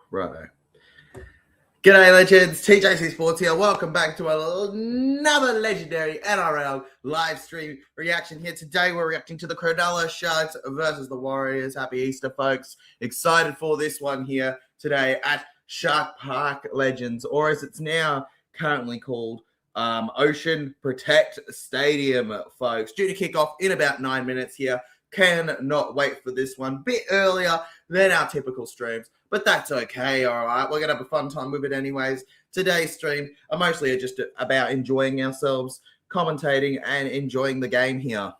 Righto. G'day, legends. TJC Sports here. Welcome back to another legendary NRL live stream reaction here. Today, we're reacting to the Cronulla Sharks versus the Warriors. Happy Easter, folks. Excited for this one here today at Shark Park Legends, or as it's now currently called, Ocean Protect Stadium, folks. Due to kick off in about 9 minutes here. Cannot wait for this one. Bit earlier than our typical streams, but that's okay, all right. We're going to have a fun time with it anyways. Today's stream are mostly just about enjoying ourselves, commentating, and enjoying the game here.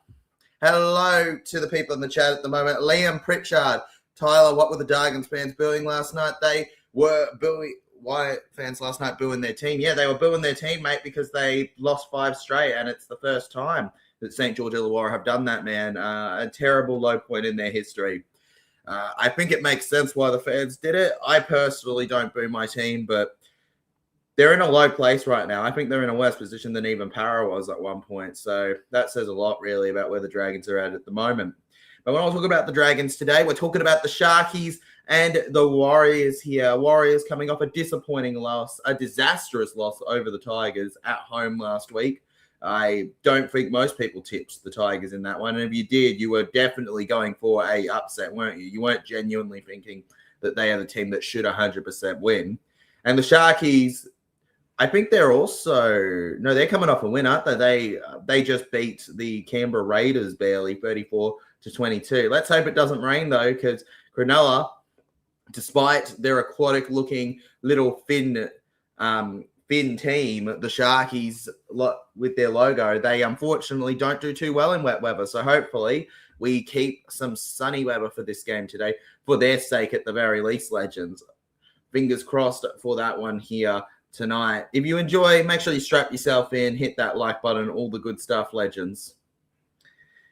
Hello to the people in the chat at the moment. Liam Pritchard, Tyler, what were the Dragons fans booing last night? They were booing. Why fans last night booing their team? Yeah, they were booing their team, mate, because they lost 5 straight, and it's the first time that St. George Illawarra have done that, man. A terrible low point in their history. I think it makes sense why the fans did it. I personally don't boo my team, but they're in a low place right now. I think they're in a worse position than even Para was at one point. So that says a lot, really, about where the Dragons are at the moment. But when I talk about the Dragons today, we're talking about the Sharkies and the Warriors here. Warriors coming off a disappointing loss, a disastrous loss over the Tigers at home last week. I don't think most people tipped the Tigers in that one. And if you did, you were definitely going for a upset, weren't you? You weren't genuinely thinking that they are the team that should 100% win. And the Sharkies, I think they're also... No, they're coming off a win, aren't they? They just beat the Canberra Raiders barely, 34-22. Let's hope it doesn't rain, though, because Cronulla, despite their aquatic-looking little fin team, the Sharkies, with their logo, they unfortunately don't do too well in wet weather. So hopefully we keep some sunny weather for this game today, for their sake at the very least, legends. Fingers crossed for that one here tonight. If you enjoy, make sure you strap yourself in, hit that like button, all the good stuff, legends.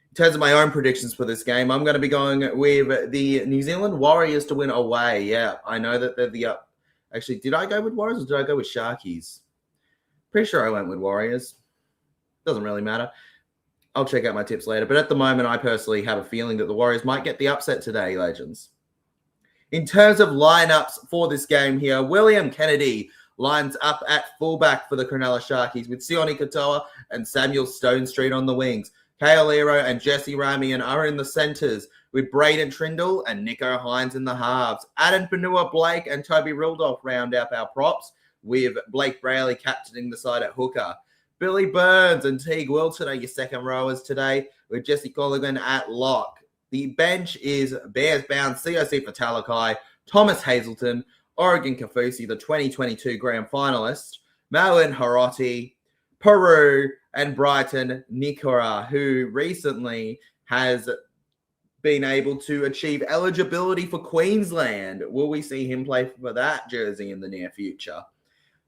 In terms of my own predictions for this game, I'm going to be going with the New Zealand Warriors to win away. Yeah, I know that they're the Actually, did I go with Warriors or did I go with Sharkies? Pretty sure I went with Warriors. Doesn't really matter. I'll check out my tips later. But at the moment, I personally have a feeling that the Warriors might get the upset today, legends. In terms of lineups for this game here, William Kennedy lines up at fullback for the Cronulla Sharkies with Sione Katoa and Samuel Stonestreet on the wings. Kayo and Jesse Ramian are in the centres, with Braden Trindle and Nico Hines in the halves. Adam Panua-Blake and Toby Rildolph round up our props, with Blake Brayley captaining the side at hooker. Billy Burns and Teague Wilton are your second rowers today, with Jesse Colligan at lock. The bench is Bears-bound COC for Talakai, Thomas Hazelton, Oregon Kafusi, the 2022 grand finalist, Malin Hiroti, Peru, and Brighton Nikora, who recently has been able to achieve eligibility for Queensland. Will we see him play for that jersey in the near future?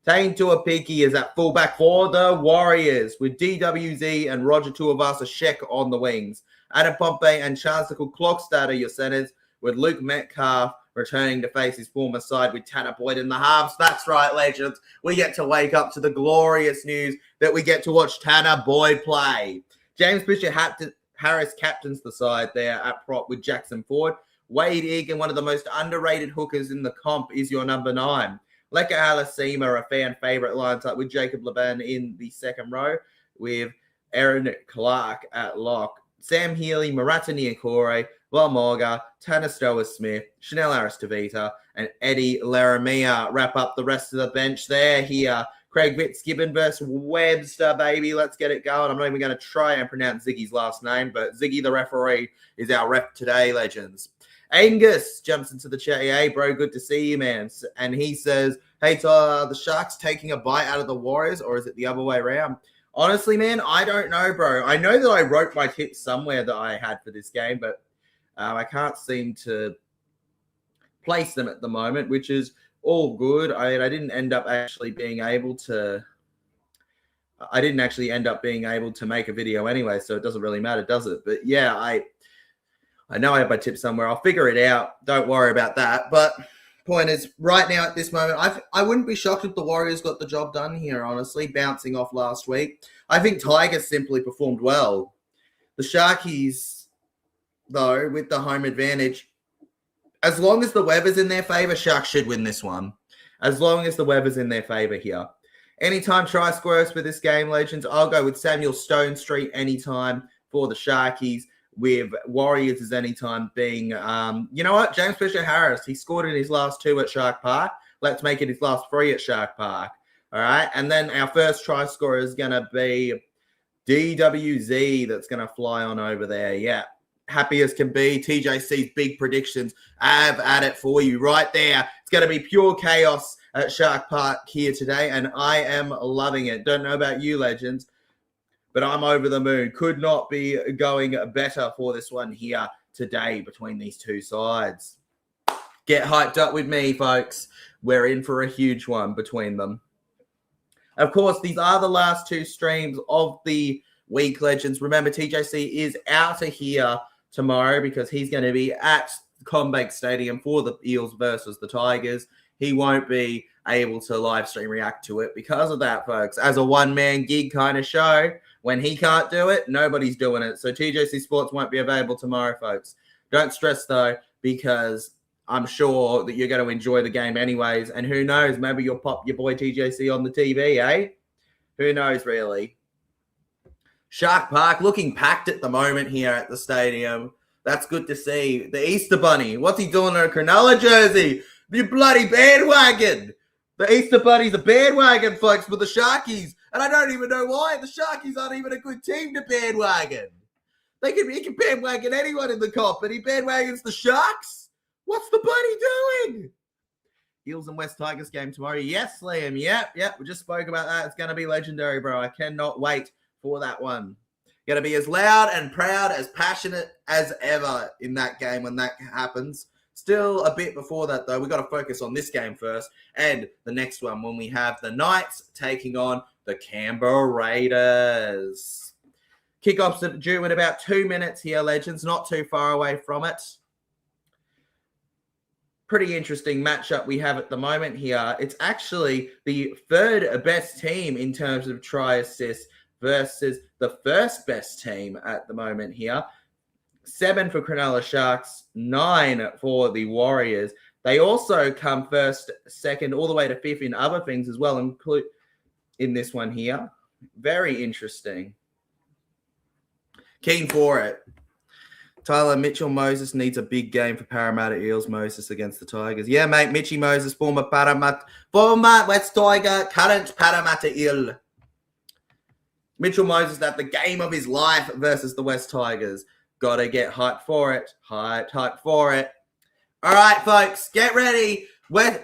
Taking Tuapiki is at fullback for the Warriors, with DWZ and Roger Tuivasa-Sheck on the wings. Adam Pompey and Chancellor Klokstad are your centers, with Luke Metcalf returning to face his former side with Tanner Boyd in the halves. That's right, legends. We get to wake up to the glorious news that we get to watch Tanner Boyd play. James Fisher-Harris captains the side there at prop with Jackson Ford. Wade Egan, one of the most underrated hookers in the comp, is your number 9. Leka Alasima, a fan favourite, lines up with Jacob Laban in the second row, with Aaron Clark at lock. Sam Healy, Marata Niokore, Val Morga, Tanner Stower-Smith, Chanel Aristevita, and Eddie Laramia wrap up the rest of the bench there here. Craig Fitzgibbon versus Webster, baby. Let's get it going. I'm not even going to try and pronounce Ziggy's last name, but Ziggy, the referee, is our ref today, legends. Angus jumps into the chat. Hey, bro, good to see you, man. And he says, hey, the Sharks taking a bite out of the Warriors, or is it the other way around? Honestly, man, I don't know, bro. I know that I wrote my tips somewhere that I had for this game, but I can't seem to place them at the moment, which is all good. I didn't end up actually being able to... I didn't actually end up being able to make a video anyway, so it doesn't really matter, does it? But yeah, I know I have my tips somewhere. I'll figure it out. Don't worry about that. But point is, right now at this moment, I wouldn't be shocked if the Warriors got the job done here, honestly, bouncing off last week. I think Tigers simply performed well. The Sharkies, though, with the home advantage, As long as the weather's in their favour, Sharks should win this one. As long as the weather's in their favour here. Anytime try scorers for this game, legends, I'll go with Samuel Stone Street anytime for the Sharkies, with Warriors as anytime being, you know what, James Fisher-Harris, he scored in his last 2 at Shark Park. Let's make it his last 3 at Shark Park. All right, and then our first try scorer is going to be DWZ that's going to fly on over there. Yeah, happy as can be. TJC's big predictions. I've at it for you right there. It's going to be pure chaos at Shark Park here today, and I am loving it. Don't know about you, legends, but I'm over the moon. Could not be going better for this one here today between these two sides. Get hyped up with me, folks. We're in for a huge one between them. Of course, these are the last 2 streams of the week, legends. Remember, TJC is out of here tomorrow because he's going to be at CommBank Stadium for the Eels versus the Tigers. He won't be able to live stream react to it because of that, folks. As a one-man gig kind of show, when he can't do it, nobody's doing it. So TJC Sports won't be available tomorrow, folks. Don't stress, though, because I'm sure that you're going to enjoy the game anyways. And who knows, maybe you'll pop your boy TJC on the TV, eh? Who knows, really? Shark Park looking packed at the moment here at the stadium. That's good to see. The Easter Bunny. What's he doing in a Cronulla jersey? The bloody bandwagon. The Easter Bunny's a bandwagon, folks, for the Sharkies. And I don't even know why. The Sharkies aren't even a good team to bandwagon. He can bandwagon anyone in the comp, but he bandwagons the Sharks? What's the bunny doing? Eels and West Tigers game tomorrow. Yes, Liam. Yep. We just spoke about that. It's going to be legendary, bro. I cannot wait for that one. Going to be as loud and proud, as passionate as ever in that game when that happens. Still a bit before that, though. We've got to focus on this game first and the next one when we have the Knights taking on the Canberra Raiders. Kickoffs are due in about 2 minutes here, legends. Not too far away from it. Pretty interesting matchup we have at the moment here. It's actually the 3rd best team in terms of try assists versus the 1st best team at the moment here. 7 for Cronulla Sharks, 9 for the Warriors. They also come 1st, 2nd, all the way to 5th in other things as well, include in this one here. Very interesting. Keen for it. Tyler Mitchell-Moses needs a big game for Parramatta Eels. Moses against the Tigers. Yeah, mate. Mitchy Moses, former West Tiger, current Parramatta Eel. Mitchell-Moses at the game of his life versus the West Tigers. Got to get hyped for it. Hyped for it. All right, folks. Get ready.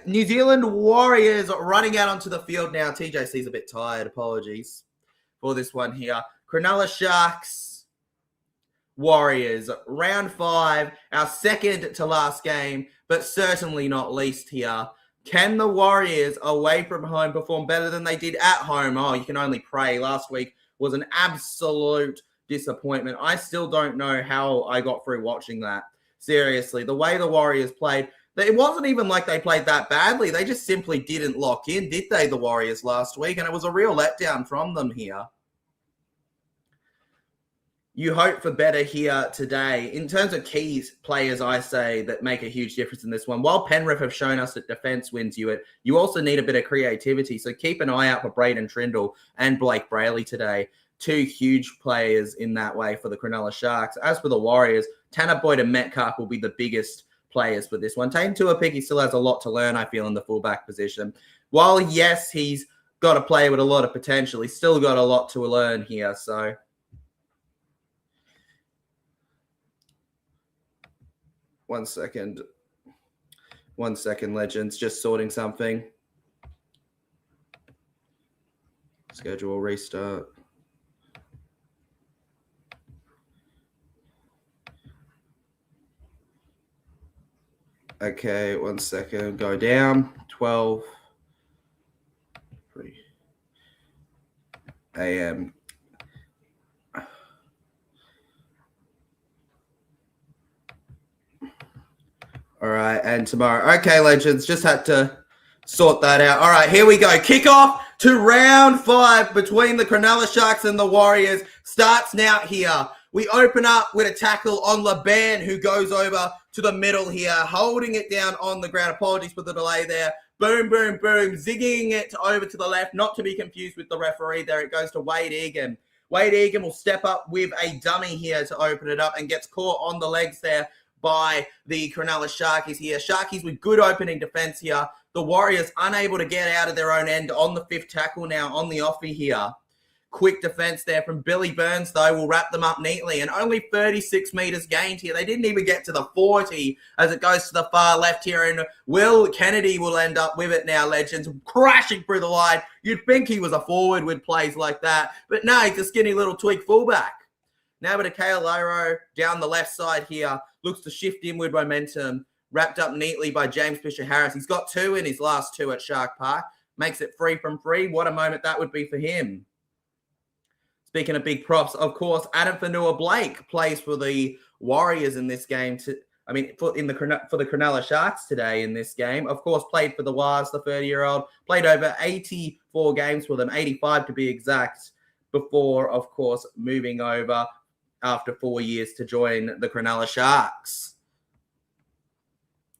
New Zealand Warriors running out onto the field now. TJC's a bit tired. Apologies for this one here. Cronulla Sharks. Warriors, round 5, our second to last game, but certainly not least here. Can the Warriors away from home perform better than they did at home? Oh, you can only pray. Last week was an absolute disappointment. I still don't know how I got through watching that. Seriously, the way the Warriors played, it wasn't even like they played that badly. They just simply didn't lock in, did they, the Warriors last week? And it was a real letdown from them here. You hope for better here today. In terms of key players, I say, that make a huge difference in this one. While Penrith have shown us that defense wins you, you also need a bit of creativity. So keep an eye out for Braden Trindle and Blake Brayley today. 2 huge players in that way for the Cronulla Sharks. As for the Warriors, Tanner Boyd and Metcalf will be the biggest players for this one. Taken to a pick, he still has a lot to learn, I feel, in the fullback position. While, yes, he's got a player with a lot of potential, he's still got a lot to learn here, so... One second, legends. Just sorting something. Schedule restart. Okay, 1 second. Go down. 12 3 a.m. All right, and tomorrow. Okay, legends, just had to sort that out. All right, here we go. Kickoff to round 5 between the Cronulla Sharks and the Warriors starts now here. We open up with a tackle on LeBan, who goes over to the middle here, holding it down on the ground. Apologies for the delay there. Boom, boom, boom, zigging it over to the left, not to be confused with the referee there. It goes to Wade Egan. Wade Egan will step up with a dummy here to open it up and gets caught on the legs there by the Cronulla Sharkies here. Sharkies with good opening defense here. The Warriors unable to get out of their own end on the 5th tackle now on the offie here. Quick defense there from Billy Burns, though, will wrap them up neatly. And only 36 metres gained here. They didn't even get to the 40 as it goes to the far left here. And Will Kennedy will end up with it now, legends, crashing through the line. You'd think he was a forward with plays like that. But no, he's a skinny little twig fullback. Now to Kayo down the left side here. Looks to shift inward momentum. Wrapped up neatly by James Fisher-Harris. He's got 2 in his last 2 at Shark Park. Makes it 3 from 3. What a moment that would be for him. Speaking of big props, of course, Adam Fanua-Blake plays for the Warriors in this game. For the Cronulla Sharks today in this game. Of course, played for the Wars, the 30-year-old. Played over 84 games for them, 85 to be exact, before, of course, moving over after 4 years to join the Cronulla Sharks.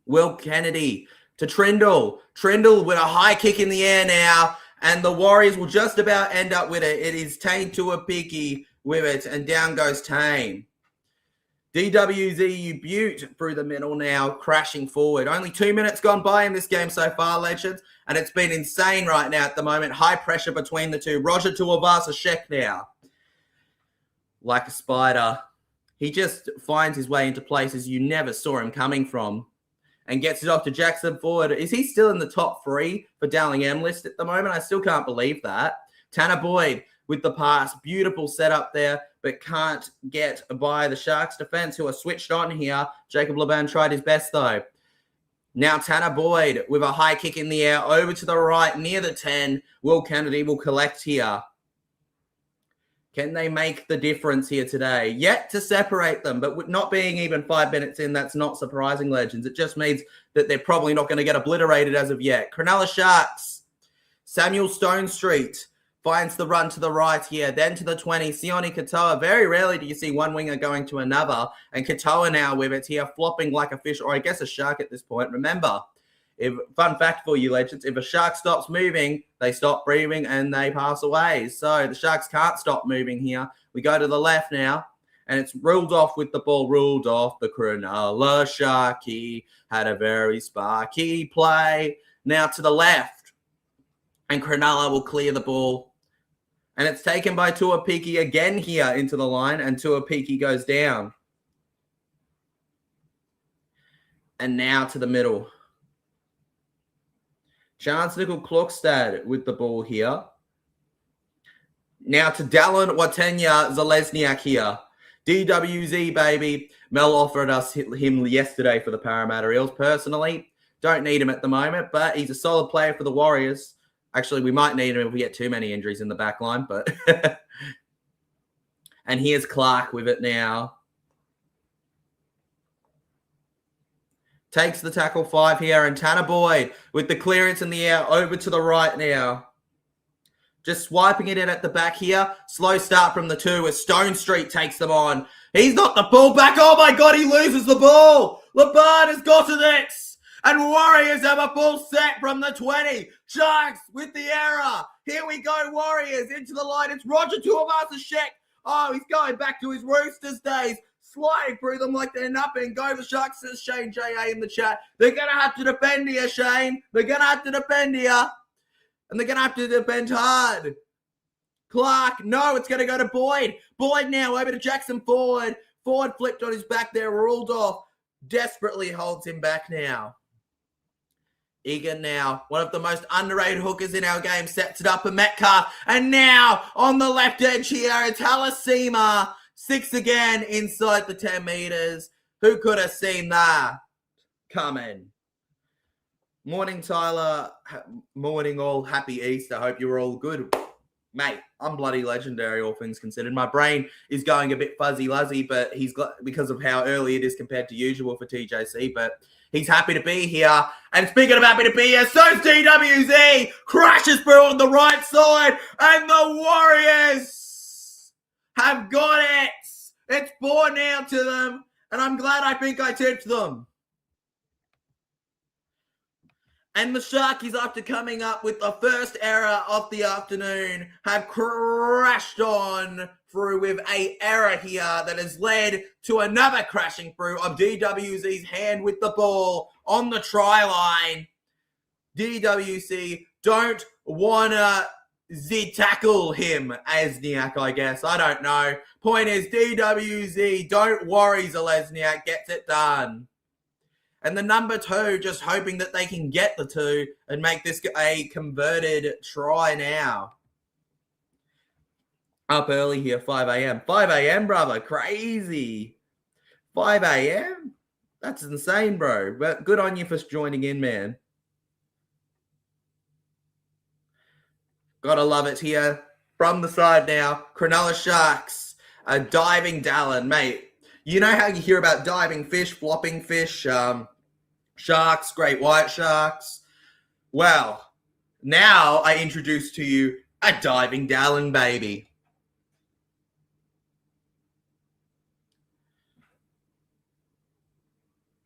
Will Kennedy to Trindle. Trindle with a high kick in the air now. And the Warriors will just about end up with it. It is Tane Tuapiki with it. And down goes Tane. DWZU Butte through the middle now, crashing forward. Only 2 minutes gone by in this game so far, legends. And it's been insane right now at the moment. High pressure between the two. Roger Tuivasa-Sheck now. Like a spider. He just finds his way into places you never saw him coming from. And gets it off to Jackson Ford. Is he still in the top 3 for Dowling M list at the moment? I still can't believe that. Tanner Boyd with the pass. Beautiful setup there, but can't get by the Sharks defense who are switched on here. Jacob Laban tried his best though. Now Tanner Boyd with a high kick in the air over to the right near the 10. Will Kennedy will collect here. Can they make the difference here today? Yet to separate them, but with not being even 5 minutes in, that's not surprising, legends. It just means that they're probably not going to get obliterated as of yet. Cronulla Sharks. Samuel Stone Street finds the run to the right here. Then to the 20, Sione Katoa. Very rarely do you see one winger going to another. And Katoa now with it here, flopping like a fish, or I guess a shark at this point. Remember, fun fact for you, legends, if a shark stops moving, they stop breathing and they pass away. So the Sharks can't stop moving here. We go to the left now, and it's ruled off with the ball. Ruled off. The Cronulla Sharky had a very sparky play. Now to the left, and Cronulla will clear the ball. And it's taken by Tuapiki again here into the line, and Tuapiki goes down. And now to the middle. Chance Nickel-Klokstad with the ball here. Now to Dallin Watenya-Zalesniak here. DWZ, baby. Mel offered us him yesterday for the Parramatta Eels. Personally, don't need him at the moment, but he's a solid player for the Warriors. Actually, we might need him if we get too many injuries in the back line, but... And here's Clark with it now. Takes the tackle 5 here, and Tanner Boyd with the clearance in the air over to the right now. Just swiping it in at the back here. Slow start from the 2 as Stone Street takes them on. He's not the ball back. Oh my God, he loses the ball. Laban has gotten it. And Warriors have a full set from the 20. Sharks with the error. Here we go, Warriors into the line. It's Roger Tuivasa-Sheck. Oh, he's going back to his Roosters days. Sliding through them like they're nothing. Go the Sharks, says Shane J.A. in the chat. They're going to have to defend here, Shane. They're going to have to defend here. And they're going to have to defend hard. Clark, no, it's going to go to Boyd. Boyd now over to Jackson Ford. Ford flipped on his back there, ruled off. Desperately holds him back now. Egan now, one of the most underrated hookers in our game, sets it up for Metcalf. And now, on the left edge here, it's Halasima. 6 again inside the 10 meters. Who could have seen that coming? Morning, Tyler. Morning, all. Happy Easter. Hope you're all good. Mate, I'm bloody legendary, all things considered. My brain is going a bit fuzzy-luzzy, but because of how early it is compared to usual for TJC, but he's happy to be here. And speaking of happy to be here, so's DWZ. Crashes through on the right side, and the Warriors have got it. It's 4 now to them, And I'm glad I think I tipped them. And the Sharkies, after coming up with the first error of the afternoon, have crashed on through with a error here that has led to another crashing through of DWZ's hand with the ball on the try line. DWC don't wanna tackle him, Asniak, I guess. I don't know. Point is, DWZ, don't worry, Zalesniak gets it done. And the number 2 just hoping that they can get the 2 and make this a converted try now. Up early here, 5 a.m. 5 a.m., brother. Crazy. 5 a.m.? That's insane, bro. But good on you for joining in, man. Gotta love it here. From the side now, Cronulla Sharks. A diving Dallin, mate. You know how you hear about diving fish, flopping fish, sharks, great white sharks? Well, now I introduce to you a diving Dallin, baby.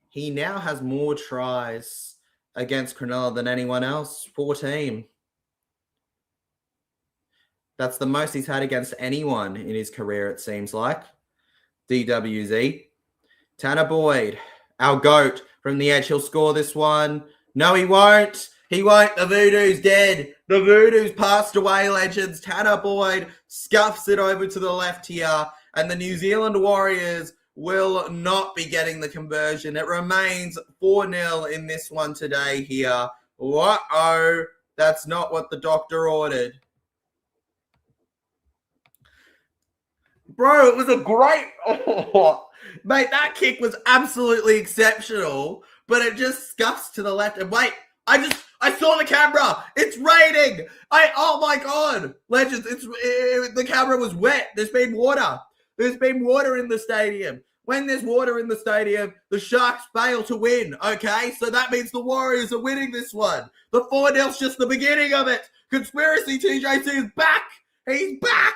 He now has more tries against Cronulla than anyone else. 14. That's the most he's had against anyone in his career, it seems like. DWZ. Tanner Boyd, our GOAT from the edge. He'll score this one. No, he won't. He won't. The voodoo's dead. The voodoo's passed away, legends. Tanner Boyd scuffs it over to the left here. And the New Zealand Warriors will not be getting the conversion. It remains 4-0 in this one today here. Uh-oh. That's not what the doctor ordered. Bro, it was a great... Oh, mate, that kick was absolutely exceptional, but it just scuffs to the left. And wait, I saw the camera. It's raining. Oh my God. Legends, the camera was wet. There's been water. There's been water in the stadium. When there's water in the stadium, the Sharks fail to win, okay? So that means the Warriors are winning this one. The 4-0's just the beginning of it. Conspiracy TJC is back. He's back.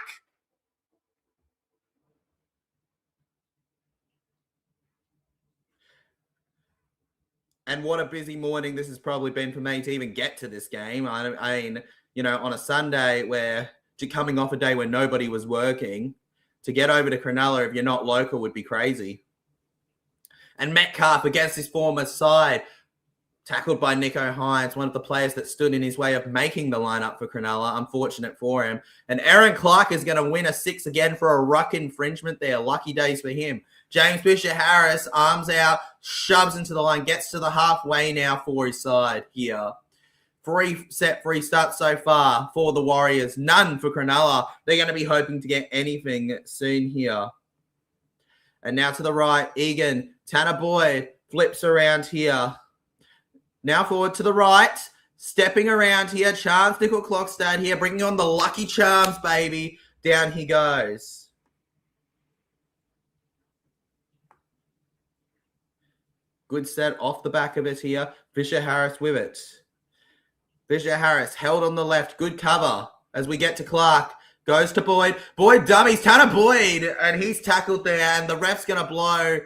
And what a busy morning this has probably been for me to even get to this game. I mean, you know, on a Sunday where coming off a day where nobody was working, to get over to Cronulla if you're not local would be crazy. And Metcalf against his former side, tackled by Nico Hines, one of the players that stood in his way of making the lineup for Cronulla. Unfortunate for him. And Aaron Clark is going to win a 6 again for a ruck infringement there. Lucky days for him. James Fisher-Harris, arms out, shoves into the line, gets to the halfway now for his side here. 3 set free starts so far for the Warriors. None for Cronulla. They're going to be hoping to get anything soon here. And now to the right, Egan. Tanner Boyd flips around here. Now forward to the right. Stepping around here. Charms Nickel-Clockstad here. Bringing on the lucky Charms, baby. Down he goes. Good set off the back of it here. Fisher-Harris with it. Fisher-Harris held on the left. Good cover as we get to Clark. Goes to Boyd. Boyd dummies. Tanner Boyd. And he's tackled there. And the ref's going to blow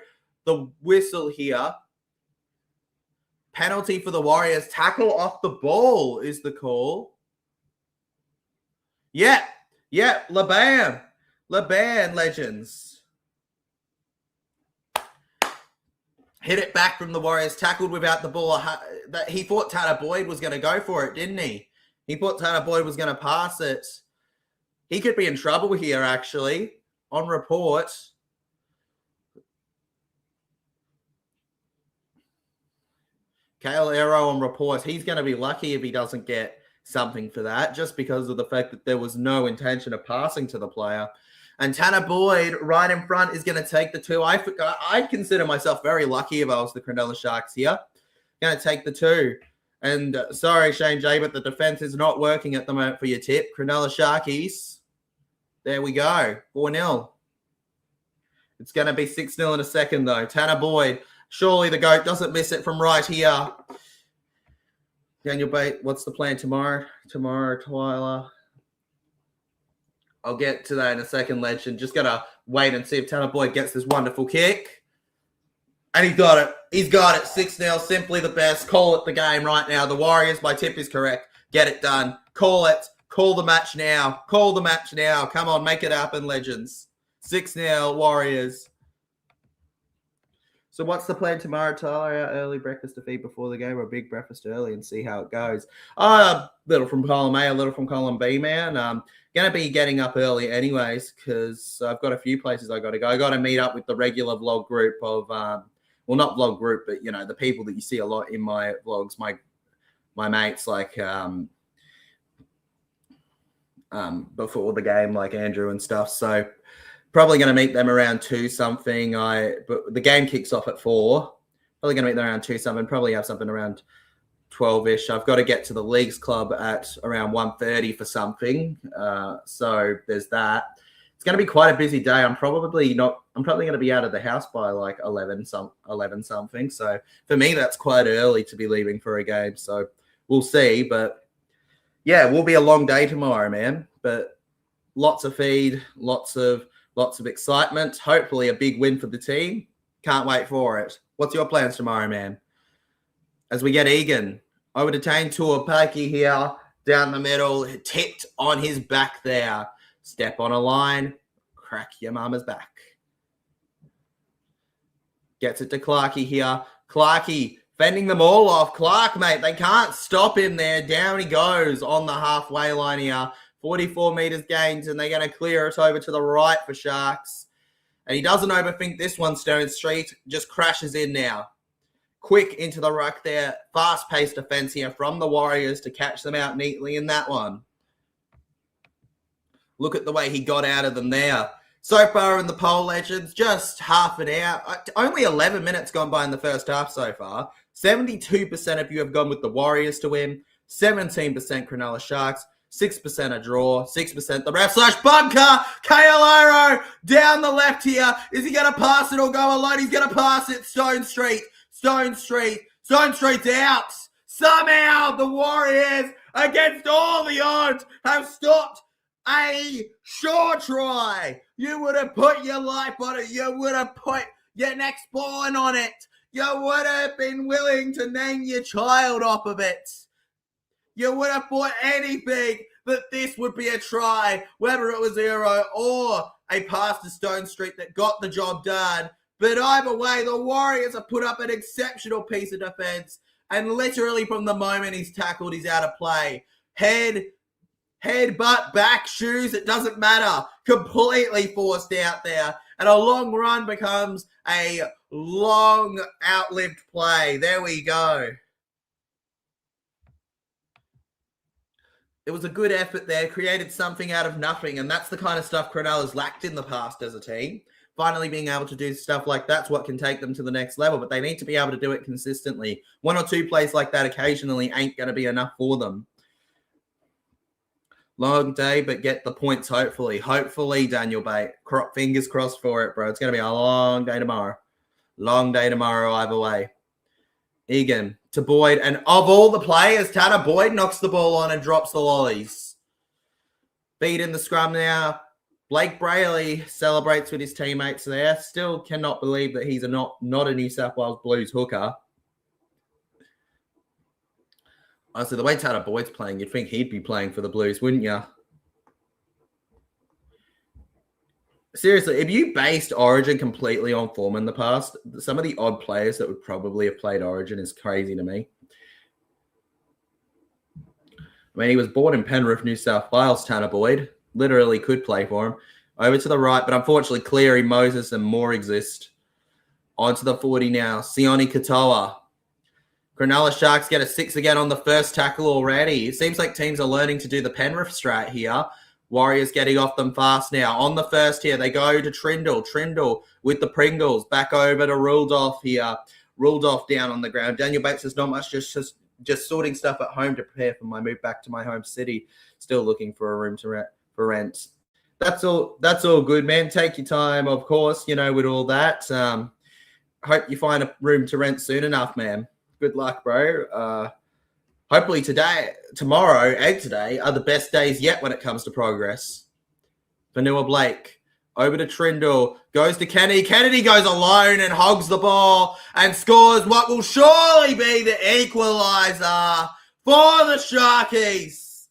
the whistle here. Penalty for the Warriors. Tackle off the ball is the call. Yeah. Laban, legends. Hit it back from the Warriors. Tackled without the ball. He thought Tanner Boyd was going to go for it, didn't he? He thought Tanner Boyd was going to pass it. He could be in trouble here, actually. On report. Kale Arrow on report. He's going to be lucky if he doesn't get something for that, just because of the fact that there was no intention of passing to the player. And Tanner Boyd right in front is going to take the 2. I consider myself very lucky if I was the Cronulla Sharks here. Going to take the 2. And sorry, Shane J, but the defense is not working at the moment for your tip. Cronulla Sharkies. There we go. 4-0. It's going to be 6-0 in a second, though. Tanner Boyd. Surely the GOAT doesn't miss it from right here. Daniel Bate, what's the plan tomorrow? Tomorrow, Tyler. I'll get to that in a second, legend. Just got to wait and see if Tanner Boyd gets this wonderful kick. And he's got it. He's got it. 6-0, simply the best. Call it the game right now. The Warriors, my tip is correct. Get it done. Call it. Call the match now. Call the match now. Come on, make it happen, legends. 6-0, Warriors. So what's the plan tomorrow, Tyler? Early breakfast to feed before the game, or a big breakfast early and see how it goes? A little from column A, a little from column B, man. Going to be getting up early anyways, because I've got a few places I got to go. I got to meet up with the regular vlog group of, well, not vlog group, but, you know, the people that you see a lot in my vlogs, my mates, like before the game, like Andrew and stuff. So probably going to meet them around 2 something. But the game kicks off at 4. Probably going to meet them around 2 something. Probably have something around 12-ish. I've got to get to the Leagues Club at around 1:30 for something. So there's that. It's going to be quite a busy day. I'm probably going to be out of the house by like 11 something. So for me, that's quite early to be leaving for a game. So we'll see. But yeah, it will be a long day tomorrow, man. But lots of feed, lots of excitement. Hopefully a big win for the team. Can't wait for it. What's your plans tomorrow, man? As we get Egan, I would attain Tuapaki here, down the middle, tipped on his back there. Step on a line, crack your mama's back. Gets it to Clarkey here. Clarkey fending them all off. Clark, mate, they can't stop him there. Down he goes on the halfway line here. 44 metres gained, and they're going to clear it over to the right for Sharks. And he doesn't overthink this one, Stone Street. Just crashes in now. Quick into the ruck there. Fast-paced defence here from the Warriors to catch them out neatly in that one. Look at the way he got out of them there. So far in the poll, legends, just half an hour. Only 11 minutes gone by in the first half so far. 72% of you have gone with the Warriors to win. 17% Cronulla Sharks. 6% a draw. 6% the ref / bunker. Kayo down the left here. Is he going to pass it or go alone? He's going to pass it. Stone Street. Stone Street's out. Somehow the Warriors, against all the odds, have stopped a sure try. You would have put your life on it. You would have put your next born on it. You would have been willing to name your child off of it. You would have thought anything that this would be a try, whether it was 0 or a pass to Stone Street that got the job done. But either way, the Warriors have put up an exceptional piece of defense. And literally from the moment he's tackled, he's out of play. Head, butt, back, shoes, it doesn't matter. Completely forced out there. And a long run becomes a long outlived play. There we go. It was a good effort there, created something out of nothing. And that's the kind of stuff Cronulla's lacked in the past as a team. Finally being able to do stuff like that's what can take them to the next level, but they need to be able to do it consistently. 1 or 2 plays like that occasionally ain't going to be enough for them. Long day, but get the points, hopefully. Hopefully, Daniel Bate. Fingers crossed for it, bro. It's going to be a long day tomorrow. Long day tomorrow either way. Egan to Boyd, and of all the players, Tanner Boyd knocks the ball on and drops the lollies. Beat in the scrum now. Blake Brayley celebrates with his teammates there. Still cannot believe that he's not a New South Wales Blues hooker. Honestly, the way Tanner Boyd's playing, you'd think he'd be playing for the Blues, wouldn't you? Seriously, if you based Origin completely on form in the past, some of the odd players that would probably have played Origin is crazy to me. I mean, he was born in Penrith, New South Wales, Tanner Boyd. Literally could play for him. Over to the right, but unfortunately Cleary, Moses, and Moore exist. Onto the 40 now. Sione Katoa. Cronulla Sharks get a 6 again on the first tackle already. It seems like teams are learning to do the Penrith strat here. Warriors getting off them fast now. On the first here, they go to Trindle. Trindle with the Pringles. Back over to Rudolph here. Rudolph down on the ground. Daniel Bates says not much, just sorting stuff at home to prepare for my move back to my home city. Still looking for a room to rent. That's all good, man. Take your time, of course, with all that. Hope you find a room to rent soon enough, man. Good luck, bro. Hopefully tomorrow and today are the best days yet when it comes to progress. Vanua Blake Over to Trindle. Goes to Kennedy. Kennedy goes alone and hogs the ball and scores what will surely be the equaliser for the Sharkies.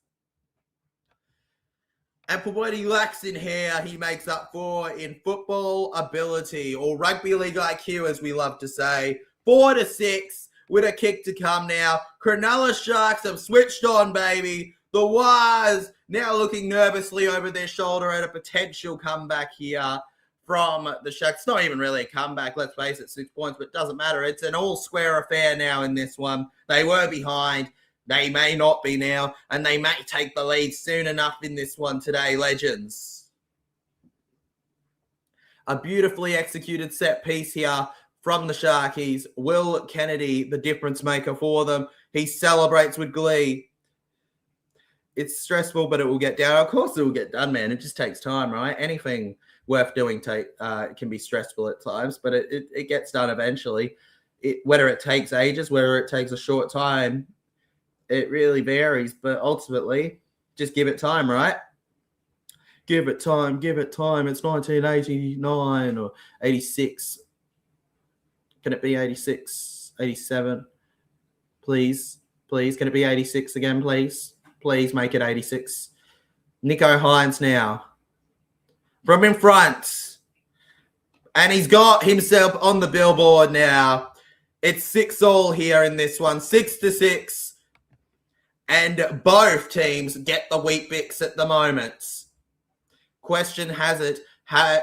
And for what he lacks in hair, he makes up for in football ability, or rugby league IQ, as we love to say. 4-6 with a kick to come now. Cronulla Sharks have switched on, baby. The Wires now looking nervously over their shoulder at a potential comeback here from the Sharks. It's not even really a comeback, let's face it, 6 points, but it doesn't matter. It's an all-square affair now in this one. They were behind. They may not be now, and they may take the lead soon enough in this one today, legends. A beautifully executed set piece here from the Sharkies. Will Kennedy, the difference maker for them. He celebrates with glee. It's stressful, but it will get down. Of course it will get done, man. It just takes time, right? Anything worth doing can be stressful at times, but it gets done eventually. Whether it takes ages, whether it takes a short time, it really varies. But ultimately, just give it time, right? Give it time, give it time. It's 1989 or 86. Can it be 86, 87? Please, please. Can it be 86 again, please? Please make it 86. Nico Hines now. From in front. And he's got himself on the billboard now. It's 6-all here in this one. 6-6. And both teams get the Weet-Bix at the moment. Question has it,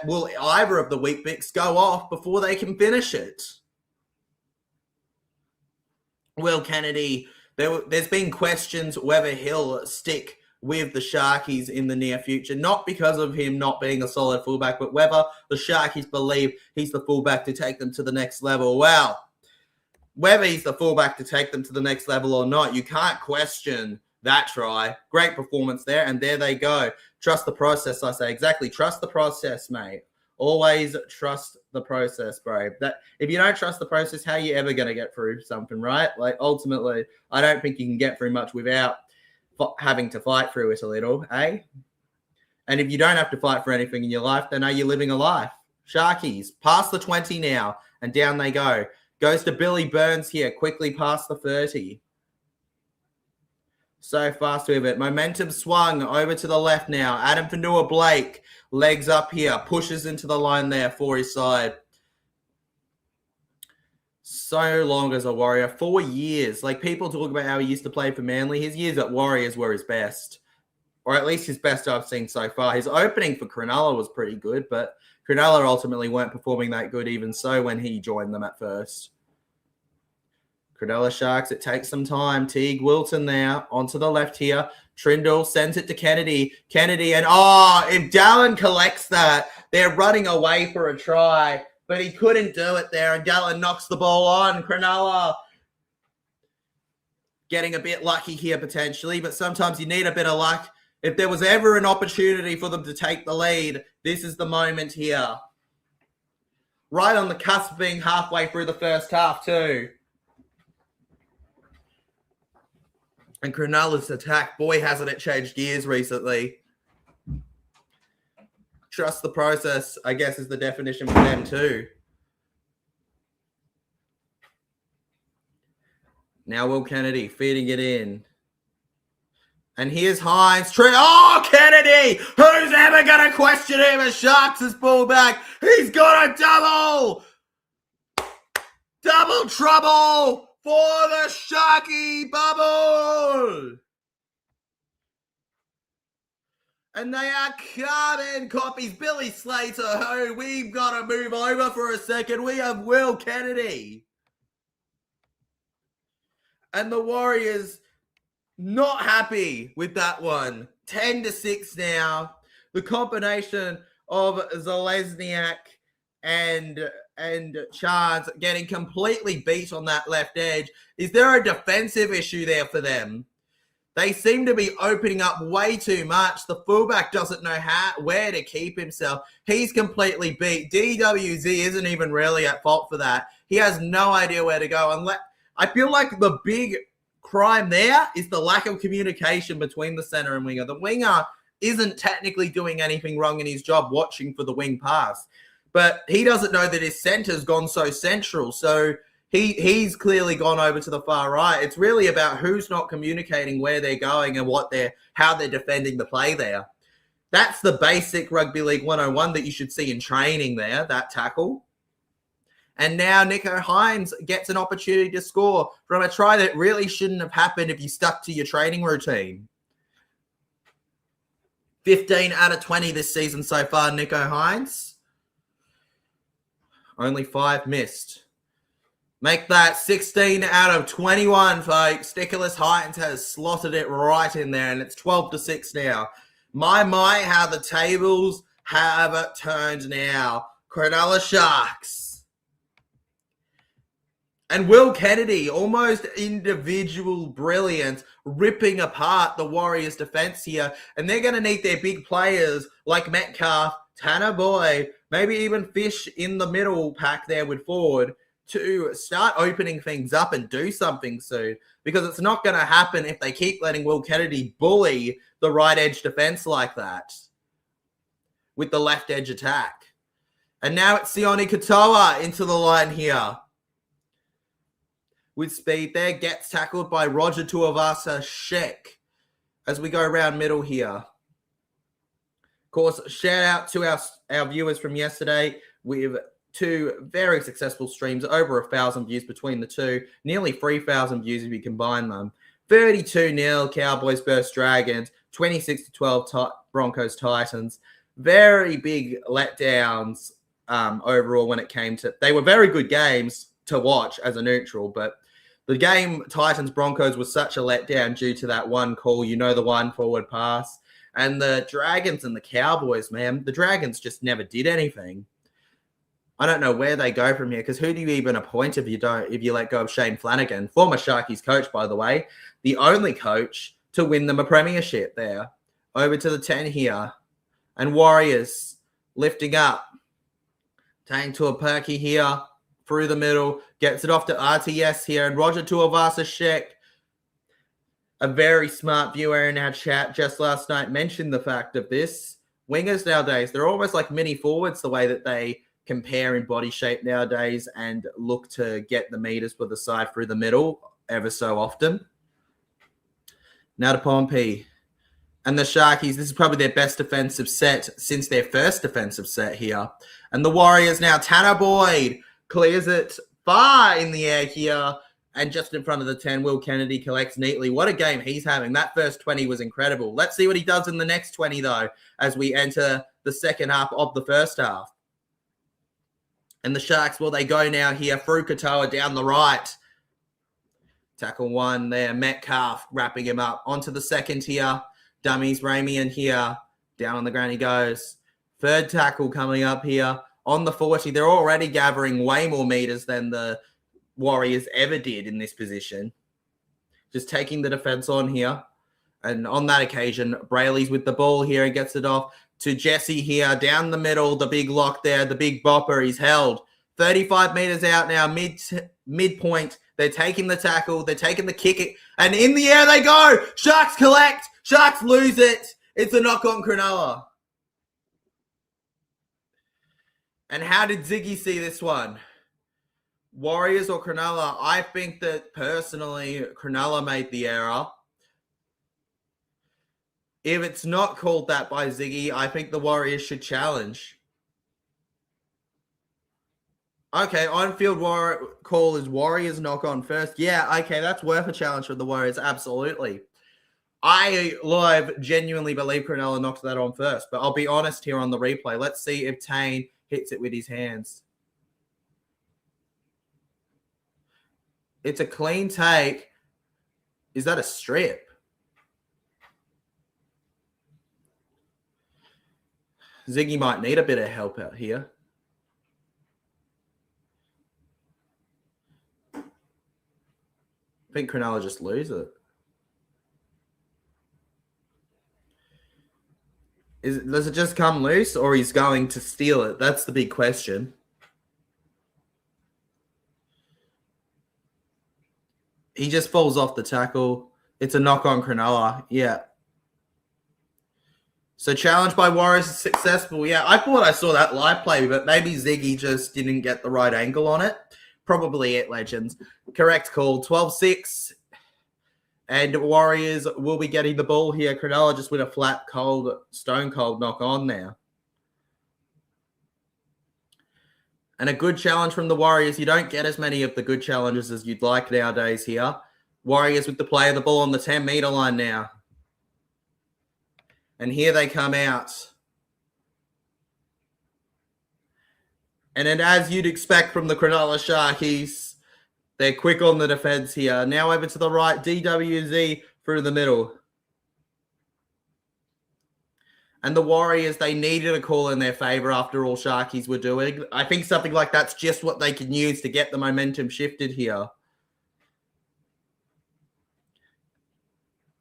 will either of the Weet-Bix go off before they can finish it? Will Kennedy... There's been questions whether he'll stick with the Sharkies in the near future, not because of him not being a solid fullback, but whether the Sharkies believe he's the fullback to take them to the next level. Well, whether he's the fullback to take them to the next level or not, you can't question that try. Great performance there, and there they go. Trust the process, I say. Exactly. Trust the process, mate. Always trust the process, bro. That if you don't trust the process, how are you ever going to get through something, right? Like, ultimately, I don't think you can get through much without having to fight through it a little, eh? And if you don't have to fight for anything in your life, then are you living a life? Sharkies, past the 20 now, and down they go. Goes to Billy Burns here, quickly past the 30. So fast with it. Momentum swung over to the left now. Adam Fanua-Blake, legs up here, pushes into the line there for his side. So long as a Warrior. 4 years. Like, people talk about how he used to play for Manly. His years at Warriors were his best. Or at least his best I've seen so far. His opening for Cronulla was pretty good, but Cronulla ultimately weren't performing that good even so when he joined them at first. Cronulla Sharks, it takes some time. Teague Wilton there onto the left here. Trindle sends it to Kennedy. Kennedy, and if Dallin collects that, they're running away for a try, but he couldn't do it there, and Dallin knocks the ball on. Cronulla getting a bit lucky here potentially, but sometimes you need a bit of luck. If there was ever an opportunity for them to take the lead, this is the moment here. Right on the cusp of being halfway through the first half too. And Cronulla's attack, boy, hasn't it changed gears recently. Trust the process, I guess, is the definition for them too. Now Will Kennedy feeding it in. And here's Hines. Kennedy! Who's ever going to question him as Sharks' fullback? He's got a double! Double trouble! For the Sharky bubble! And they are carbon copies. Billy Slater, who we've got to move over for a second. We have Will Kennedy. And the Warriors not happy with that one. 10-6 now. The combination of Zalesniak and Chance getting completely beat on that left edge. Is there a defensive issue there for them? They seem to be opening up way too much. The fullback doesn't know where to keep himself. He's completely beat. DWZ isn't even really at fault for that. He has no idea where to go. I feel like the big crime there is the lack of communication between the center and winger. The winger isn't technically doing anything wrong in his job watching for the wing pass. But he doesn't know that his centre's gone so central. So he's clearly gone over to the far right. It's really about who's not communicating where they're going and how they're defending the play there. That's the basic Rugby League 101 that you should see in training there, that tackle. And now Nicho Hynes gets an opportunity to score from a try that really shouldn't have happened if you stuck to your training routine. 15 out of 20 this season so far, Nicho Hynes. Only 5 missed. Make that 16 out of 21, folks. Nicholas Hynes has slotted it right in there, and it's 12-6 now. My, how the tables have turned now. Cronulla Sharks. And Will Kennedy, almost individual brilliance, ripping apart the Warriors' defense here. And they're going to need their big players like Metcalf, Tanner Boy, maybe even Fish in the middle pack there with Ford to start opening things up and do something soon, because it's not going to happen if they keep letting Will Kennedy bully the right edge defense like that with the left edge attack. And now it's Sione Katoa into the line here. With speed there, gets tackled by Roger Tuivasa-Sheck as we go around middle here. Of course, shout out to our viewers from yesterday with 2 very successful streams, over 1,000 views between the two, nearly 3,000 views if you combine them. 32-0 Cowboys versus Dragons, 26-12 Broncos Titans. Very big letdowns overall when it came to... They were very good games to watch as a neutral, but the game Titans-Broncos was such a letdown due to that one call, the one forward pass. And the Dragons and the Cowboys, man, the Dragons just never did anything. I don't know where they go from here, because who do you even appoint if you let go of Shane Flanagan, former Sharkies coach, by the way, the only coach to win them a premiership there. Over to the 10 here. And Warriors lifting up. Taking to a Perky here through the middle. Gets it off to RTS here. And Roger Tuivasa-Sheck, a very smart viewer in our chat just last night, mentioned the fact of this. Wingers nowadays, they're almost like mini forwards, the way that they compare in body shape nowadays and look to get the meters for the side through the middle ever so often. Now to Pompey. And the Sharkies, this is probably their best defensive set since their first defensive set here. And the Warriors now, Tanner Boyd clears it far in the air here. And just in front of the 10, Will Kennedy collects neatly. What a game he's having. That first 20 was incredible. Let's see what he does in the next 20, though, as we enter the second half of the first half. And the Sharks, well, they go now here through Katoa down the right. Tackle 1 there. Metcalf wrapping him up. Onto the second here. Dummies, Ramian here. Down on the ground he goes. Third tackle coming up here. On the 40, they're already gathering way more meters than the Warriors ever did in this position. Just taking the defense on here. And on that occasion, Brayley's with the ball here and gets it off to Jesse here. Down the middle, the big lock there, the big bopper. He's held. 35 meters out now, midpoint. They're taking the tackle. They're taking the kick. And in the air they go. Sharks collect. Sharks lose it. It's a knock on Cronulla. And how did Ziggy see this one? Warriors or Cronulla? I think that personally, Cronulla made the error. If it's not called that by Ziggy, I think the Warriors should challenge. Okay, on-field call is Warriors knock on first. Yeah, okay, that's worth a challenge for the Warriors, absolutely. I genuinely believe Cronulla knocked that on first, but I'll be honest here on the replay. Let's see if Tane hits it with his hands. It's a clean take. Is that a strip? Ziggy might need a bit of help out here. I think Cronulla just lose it. Does it just come loose, or he's going to steal it? That's the big question. He just falls off the tackle. It's a knock on Cronulla. Yeah. So challenge by Warriors is successful. Yeah, I thought I saw that live play, but maybe Ziggy just didn't get the right angle on it. Probably it, Legends. Correct call. 12-6. And Warriors will be getting the ball here. Cronulla just with a flat, cold, stone cold knock on now. And a good challenge from the Warriors. You don't get as many of the good challenges as you'd like nowadays here. Warriors with the play of the ball on the 10-meter line now. And here they come out. And then as you'd expect from the Cronulla Sharkies, they're quick on the defense here. Now over to the right, DWZ through the middle. And the Warriors, they needed a call in their favour after all Sharkies were doing. I think something like that's just what they can use to get the momentum shifted here.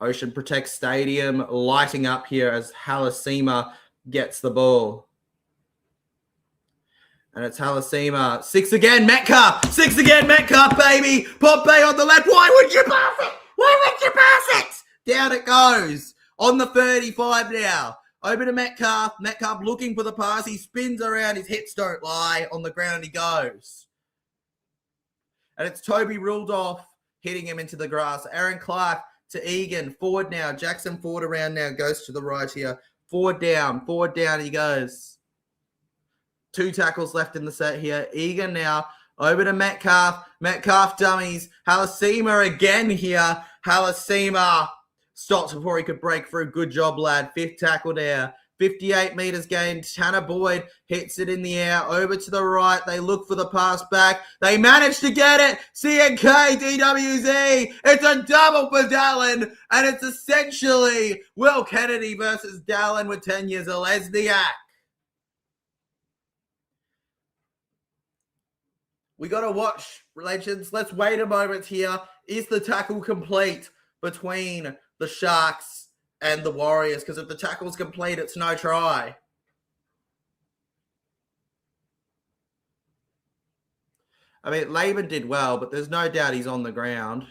Ocean Protect Stadium lighting up here as Halasima gets the ball. And it's Halasima. 6 again, Metcalf. 6 again, Metcalf, baby. Pompey on the left. Why would you pass it? Why would you pass it? Down it goes. On the 35 now. Over to Metcalf. Metcalf looking for the pass. He spins around. His hips don't lie. On the ground he goes. And it's Toby Rudolph hitting him into the grass. Aaron Clark to Egan. Forward now. Jackson Ford around now. Goes to the right here. Forward down. Forward down he goes. 2 tackles left in the set here. Egan now over to Metcalf. Metcalf dummies. Halasima again here. Halasima stops before he could break through. Good job, lad. 5th tackle there. 58 meters gained. Tanner Boyd hits it in the air. Over to the right. They look for the pass back. They manage to get it. CNK, DWZ. It's a double for Dallin. And it's essentially Will Kennedy versus Dallin with 10 years of Lesniak. We got to watch, Legends. Let's wait a moment here. Is the tackle complete between the Sharks and the Warriors? Because if the tackle's complete, it's no try. I mean, Laban did well, but there's no doubt he's on the ground.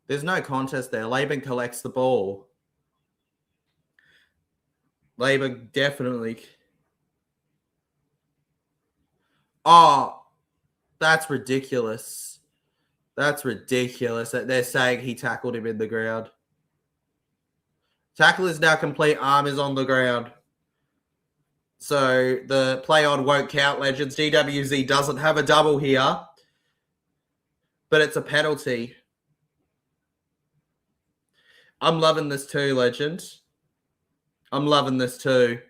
There's no contest there. Laban collects the ball. Laban definitely. Oh, that's ridiculous. That's ridiculous that they're saying he tackled him in the ground. Tackle is now complete. Arm is on the ground. So the play on won't count, Legends. DWZ doesn't have a double here. But it's a penalty. I'm loving this too, Legends. I'm loving this too.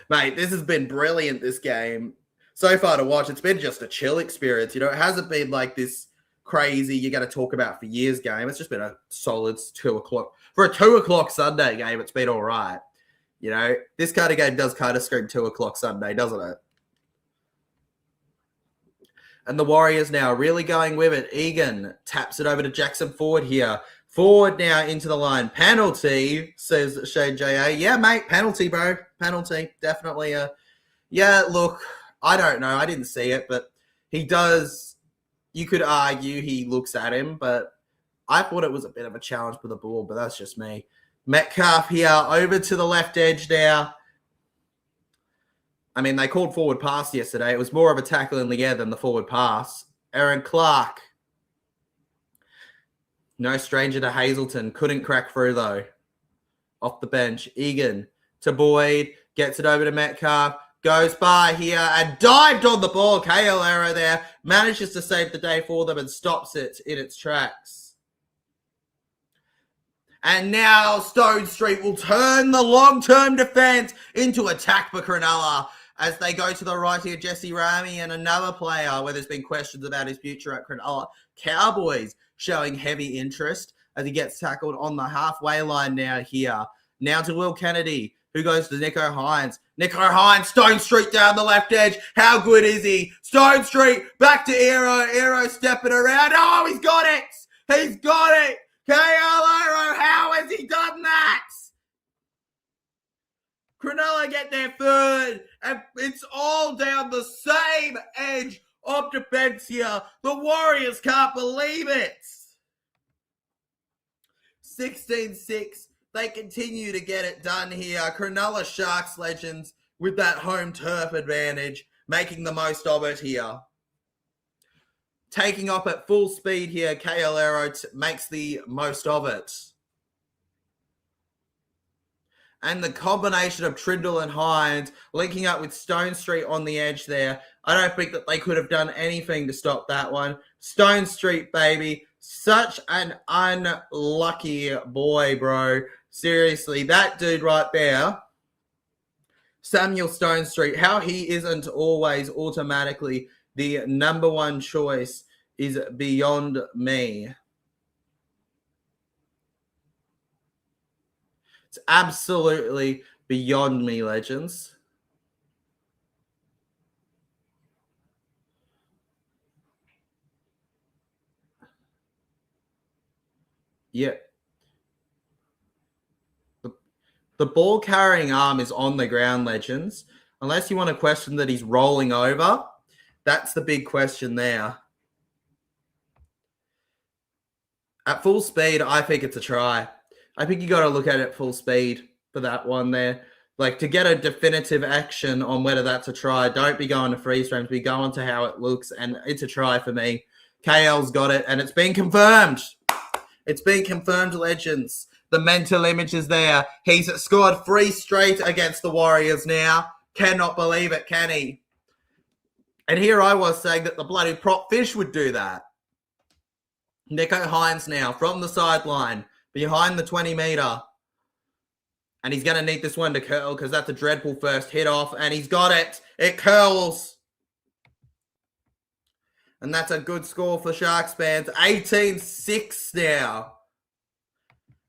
Mate, this has been brilliant, this game. So far to watch, it's been just a chill experience. You know, it hasn't been like this crazy, you got to talk about for years game. It's just been a solid 2 o'clock. For a 2 o'clock Sunday game, it's been all right. You know, this kind of game does kind of scream 2 o'clock Sunday, doesn't it? And the Warriors now really going with it. Egan taps it over to Jackson Ford here. Forward now into the line. Penalty, says Shane J.A. Yeah, mate, penalty, bro. Penalty, definitely. Yeah, look, I don't know. I didn't see it, but he does. You could argue he looks at him, but I thought it was a bit of a challenge for the ball, but that's just me. Metcalf here, over to the left edge now. I mean, they called forward pass yesterday. It was more of a tackle in the air than the forward pass. Aaron Clark. No stranger to Hazelton. Couldn't crack through, though. Off the bench. Egan to Boyd. Gets it over to Metcalf. Goes by here and dived on the ball. Kayo error there. Manages to save the day for them and stops it in its tracks. And now Stone Street will turn the long-term defense into attack for Cronulla. As they go to the right here, Jesse Rami and another player where there's been questions about his future at Cronulla. Cowboys showing heavy interest as he gets tackled on the halfway line now here. Now to Will Kennedy, who goes to Nico Hines. Nico Hines, Stone Street down the left edge. How good is he? Stone Street, back to Aero. Aero stepping around. Oh, he's got it. He's got it. KL Aero, how has he done that? Cronulla get their third, and it's all down the same edge of defense here. The Warriors can't believe it. 16-6. They continue to get it done here. Cronulla Sharks legends with that home turf advantage, making the most of it here. Taking off at full speed here, Kayo makes the most of it. And the combination of Trindle and Hines linking up with Stone Street on the edge there. I don't think that they could have done anything to stop that one. Stone Street, baby. Such an unlucky boy, bro. Seriously, that dude right there, Samuel Stone Street, how he isn't always automatically the number one choice is beyond me. It's absolutely beyond me, legends. Yeah. The ball carrying arm is on the ground, legends. Unless you want to question that he's rolling over, that's the big question there. At full speed, I think it's a try. I think you got to look at it at full speed for that one there. Like, to get a definitive action on whether that's a try, don't be going to freeze frames, be going to how it looks, and it's a try for me. KL's got it, and it's been confirmed. It's been confirmed, legends. The mental image is there. He's scored 3 straight against the Warriors now. Cannot believe it, can he? And here I was saying that the bloody prop fish would do that. Nico Hines now from the sideline, behind the 20-meter. And he's going to need this one to curl because that's a dreadful first hit off. And he's got it. It curls. And that's a good score for Sharks fans. 18-6 now.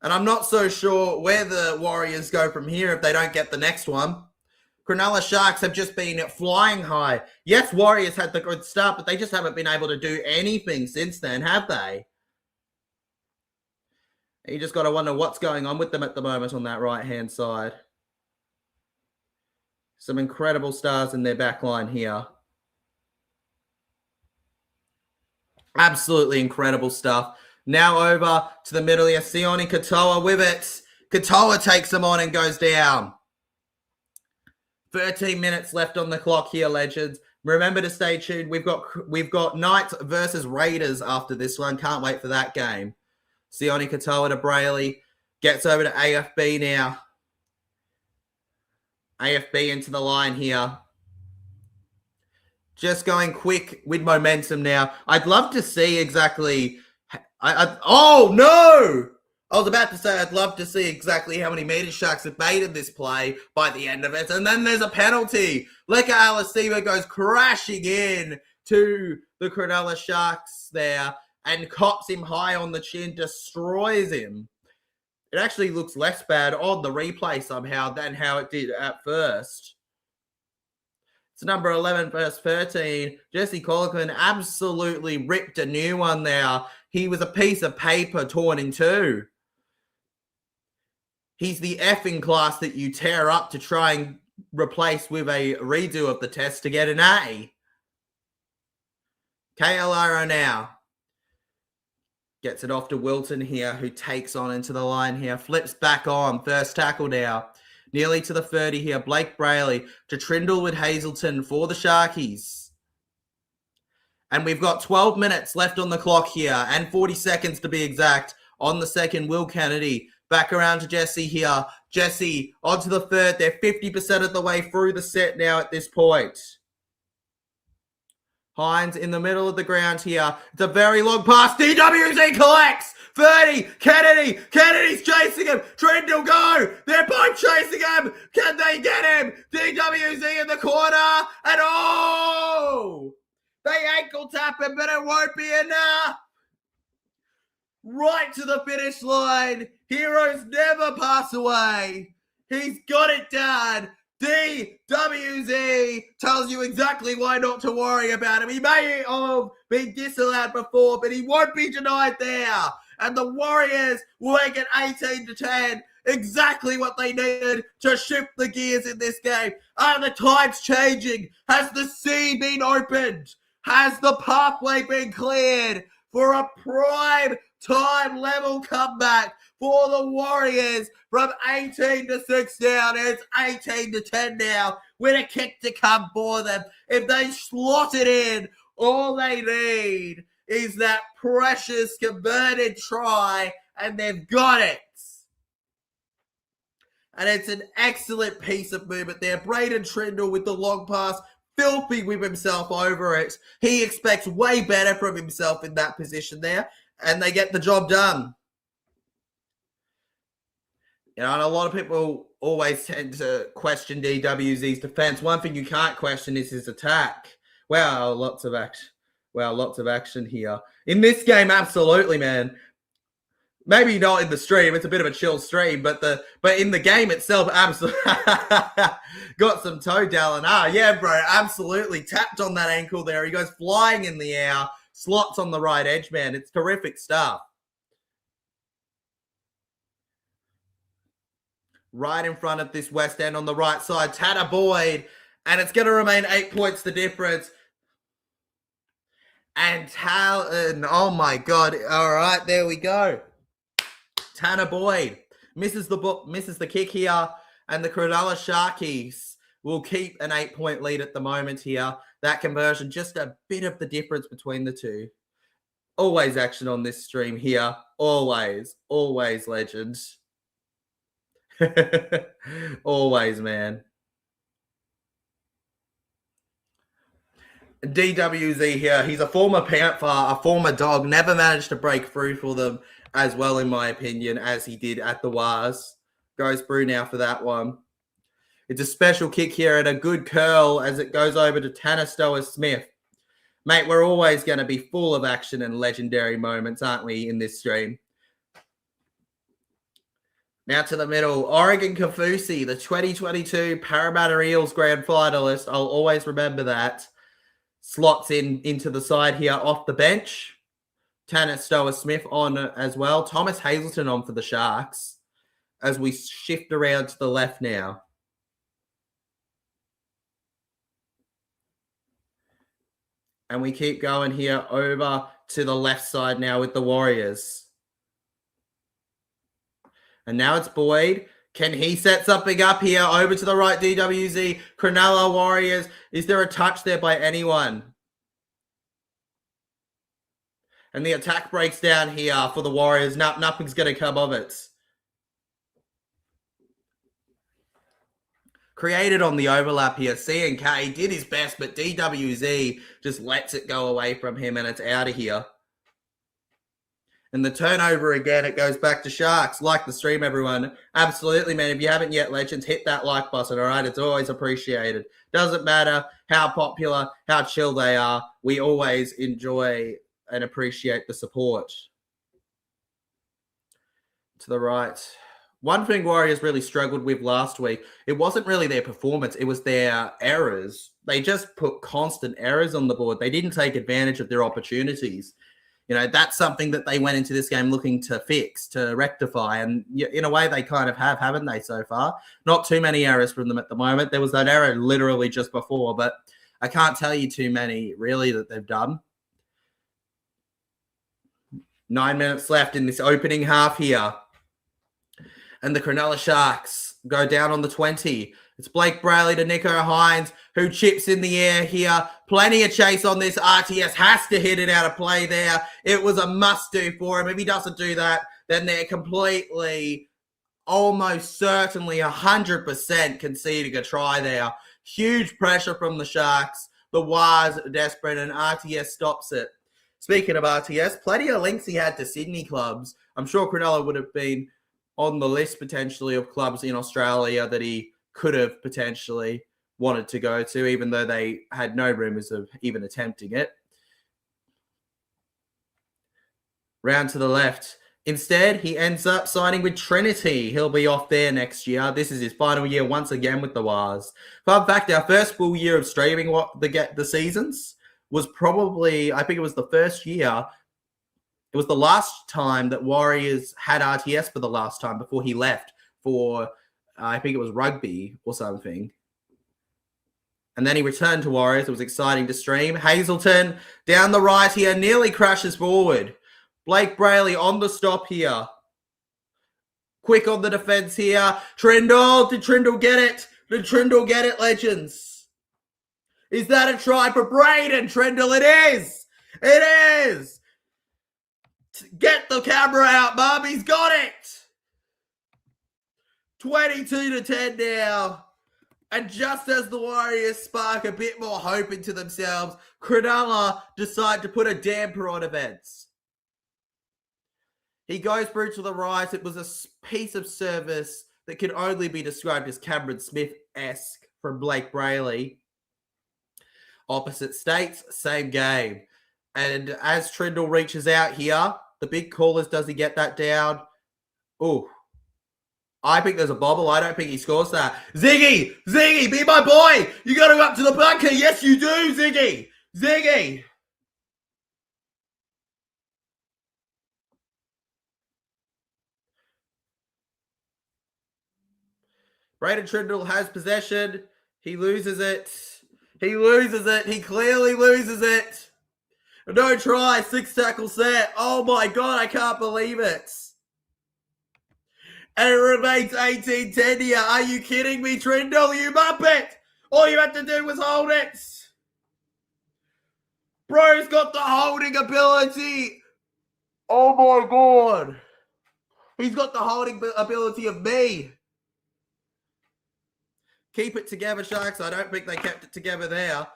And I'm not so sure where the Warriors go from here if they don't get the next one. Cronulla Sharks have just been flying high. Yes, Warriors had the good start, but they just haven't been able to do anything since then, have they? You just got to wonder what's going on with them at the moment on that right-hand side. Some incredible stars in their back line here. Absolutely incredible stuff. Now over to the middle here. Sione Katoa with it. Katoa takes them on and goes down. 13 minutes left on the clock here, legends. Remember to stay tuned. We've got Knights versus Raiders after this one. Can't wait for that game. Sione Katoa to Brayley. Gets over to AFB now. AFB into the line here. Just going quick with momentum now. I'd love to see exactly... oh, no! I was about to say I'd love to see exactly how many meters Sharks have made in this play by the end of it. And then there's a penalty. Leka Alasiva goes crashing in to the Cronulla Sharks there and cops him high on the chin, destroys him. It actually looks less bad on the replay somehow than how it did at first. It's number 11 versus 13. Jesse Colquhoun absolutely ripped a new one there. He was a piece of paper torn in two. He's the effing class that you tear up to try and replace with a redo of the test to get an A. KLRO now. Gets it off to Wilton here, who takes on into the line here. Flips back on. First tackle now. Nearly to the 30 here. Blake Brayley to Trindle with Hazelton for the Sharkies. And we've got 12 minutes left on the clock here and 40 seconds to be exact on the second. Will Kennedy back around to Jesse here. Jesse onto the third. They're 50% of the way through the set now at this point. Hines in the middle of the ground here. It's a very long pass. DWZ collects. 30. Kennedy. Kennedy's chasing him. Trindle go. They're both chasing him. Can they get him? DWZ in the corner. And oh! They ankle tap him, but it won't be enough. Right to the finish line. Heroes never pass away. He's got it done. DWZ tells you exactly why not to worry about him. He may have been disallowed before, but he won't be denied there. And the Warriors will make it 18-10. Exactly what they needed to shift the gears in this game. Are the times changing? Has the sea been opened? Has the pathway been cleared for a prime time level comeback for the Warriors from 18 to 6 down. It's 18 to 10 now with a kick to come for them. If they slot it in, all they need is that precious converted try, and they've got it. And it's an excellent piece of movement there. Braden Trindle with the long pass, filthy with himself over it. He expects way better from himself in that position there, and they get the job done. You know, and a lot of people always tend to question DWZ's defense. One thing you can't question is his attack. Wow, lots of action. Wow, lots of action here. In this game, absolutely, man. Maybe not in the stream. It's a bit of a chill stream, but in the game itself, absolutely got some toe down. Yeah, bro, absolutely tapped on that ankle there. He goes flying in the air, slots on the right edge, man. It's terrific stuff. Right in front of this West End on the right side, Tanner Boyd, and it's going to remain 8 points the difference. And Talon, oh my God! All right, there we go. Tanner Boyd misses the kick here, and the Cronulla Sharkies will keep an 8-point lead at the moment here. That conversion, just a bit of the difference between the two. Always action on this stream here. Always legends. Always, man. DWZ here. He's a former Panther, a former Dog. Never managed to break through for them as well, in my opinion, as he did at the Wars. Goes through now for that one. It's a special kick here and a good curl as it goes over to Tanner Stowers-Smith. Mate, we're always going to be full of action and legendary moments, aren't we, in this stream? Now to the middle, Oregon Kafusi, the 2022 Parramatta Eels grand finalist. I'll always remember that. Slots into the side here off the bench. Tanner Stowers-Smith on as well. Thomas Hazelton on for the Sharks as we shift around to the left now. And we keep going here over to the left side now with the Warriors. And now it's Boyd. Can he set something up here? Over to the right, DWZ. Cronulla Warriors. Is there a touch there by anyone? And the attack breaks down here for the Warriors. Nothing's going to come of it. Created on the overlap here. C&K did his best, but DWZ just lets it go away from him, and it's out of here. And the turnover again, it goes back to Sharks. Like the stream, everyone. Absolutely, man. If you haven't yet, legends, hit that like button, all right? It's always appreciated. Doesn't matter how popular, how chill they are. We always enjoy and appreciate the support. To the right. One thing Warriors really struggled with last week, it wasn't really their performance. It was their errors. They just put constant errors on the board. They didn't take advantage of their opportunities. You know, that's something that they went into this game looking to fix, to rectify. And in a way, they kind of have, haven't they, so far? Not too many errors from them at the moment. There was that error literally just before, but I can't tell you too many, really, that they've done. 9 minutes left in this opening half here. And the Cronulla Sharks go down on the 20. It's Blake Brayley to Nico Hines, who chips in the air here. Plenty of chase on this. RTS has to hit it out of play there. It was a must-do for him. If he doesn't do that, then they're completely, almost certainly 100% conceding a try there. Huge pressure from the Sharks. The Wars are desperate, and RTS stops it. Speaking of RTS, plenty of links he had to Sydney clubs. I'm sure Cronulla would have been on the list potentially of clubs in Australia that he could have potentially wanted to go to, even though they had no rumours of even attempting it. Round to the left. Instead, he ends up signing with Trinity. He'll be off there next year. This is his final year once again with the Wars. Fun fact, our first full year of streaming the seasons was probably, I think it was the first year. It was the last time that Warriors had RTS for the last time before he left for, I think it was rugby or something. And then he returned to Warriors. It was exciting to stream. Hazelton down the right here, nearly crashes forward. Blake Brayley on the stop here. Quick on the defense here. Trindle. Did Trindle get it? Did Trindle get it, legends? Is that a try for Braden Trindle? It is. It is. Get the camera out, Mum. He's got it. 22-10 now. And just as the Warriors spark a bit more hope into themselves, Cronulla decide to put a damper on events. He goes through to the right. It was a piece of service that can only be described as Cameron Smith-esque from Blake Brayley. Opposite states, same game. And as Trindle reaches out here, the big call is, does he get that down? Ooh. I think there's a bobble. I don't think he scores that. Ziggy! Ziggy, be my boy! You got to go up to the bunker. Yes, you do, Ziggy! Ziggy! Braden Trindle has possession. He loses it. He loses it. He clearly loses it. No try. 6 tackle set. Oh my God, I can't believe it. And it remains 18-10 here. Are you kidding me, Trindle? You muppet! All you had to do was hold it. Bro's got the holding ability. Oh my God. He's got the holding ability of me. Keep it together, Sharks. I don't think they kept it together there.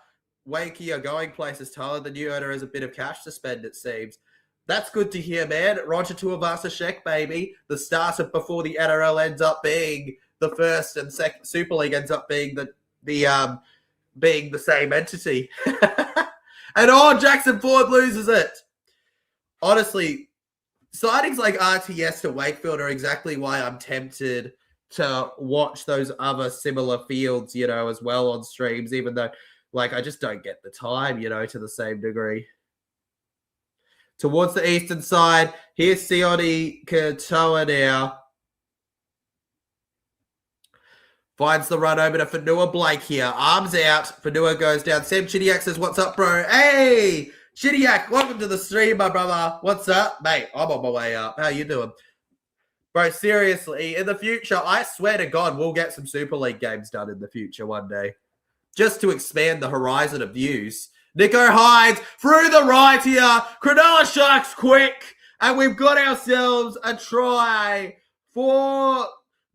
Wakey are going places. Tyler, the new owner, has a bit of cash to spend, it seems. That's good to hear, man. Roger Tuivasa-Sheck, baby. The start of before the NRL ends up being the first and second Super League ends up being being the same entity. And Jackson Ford loses it. Honestly, sightings like RTS to Wakefield are exactly why I'm tempted to watch those other similar fields, as well on streams, even though, I just don't get the time, to the same degree. Towards the eastern side, here's Sione Katoa now. Finds the run over to Fanua Blake here. Arms out. Fanua goes down. Sam Chidiac says, what's up, bro? Hey, Chidiac, welcome to the stream, my brother. What's up? Mate, I'm on my way up. How you doing? Bro, seriously, in the future, I swear to God, we'll get some Super League games done in the future one day. Just to expand the horizon of views. Nico hides through the right here. Cronulla Sharks quick. And we've got ourselves a try for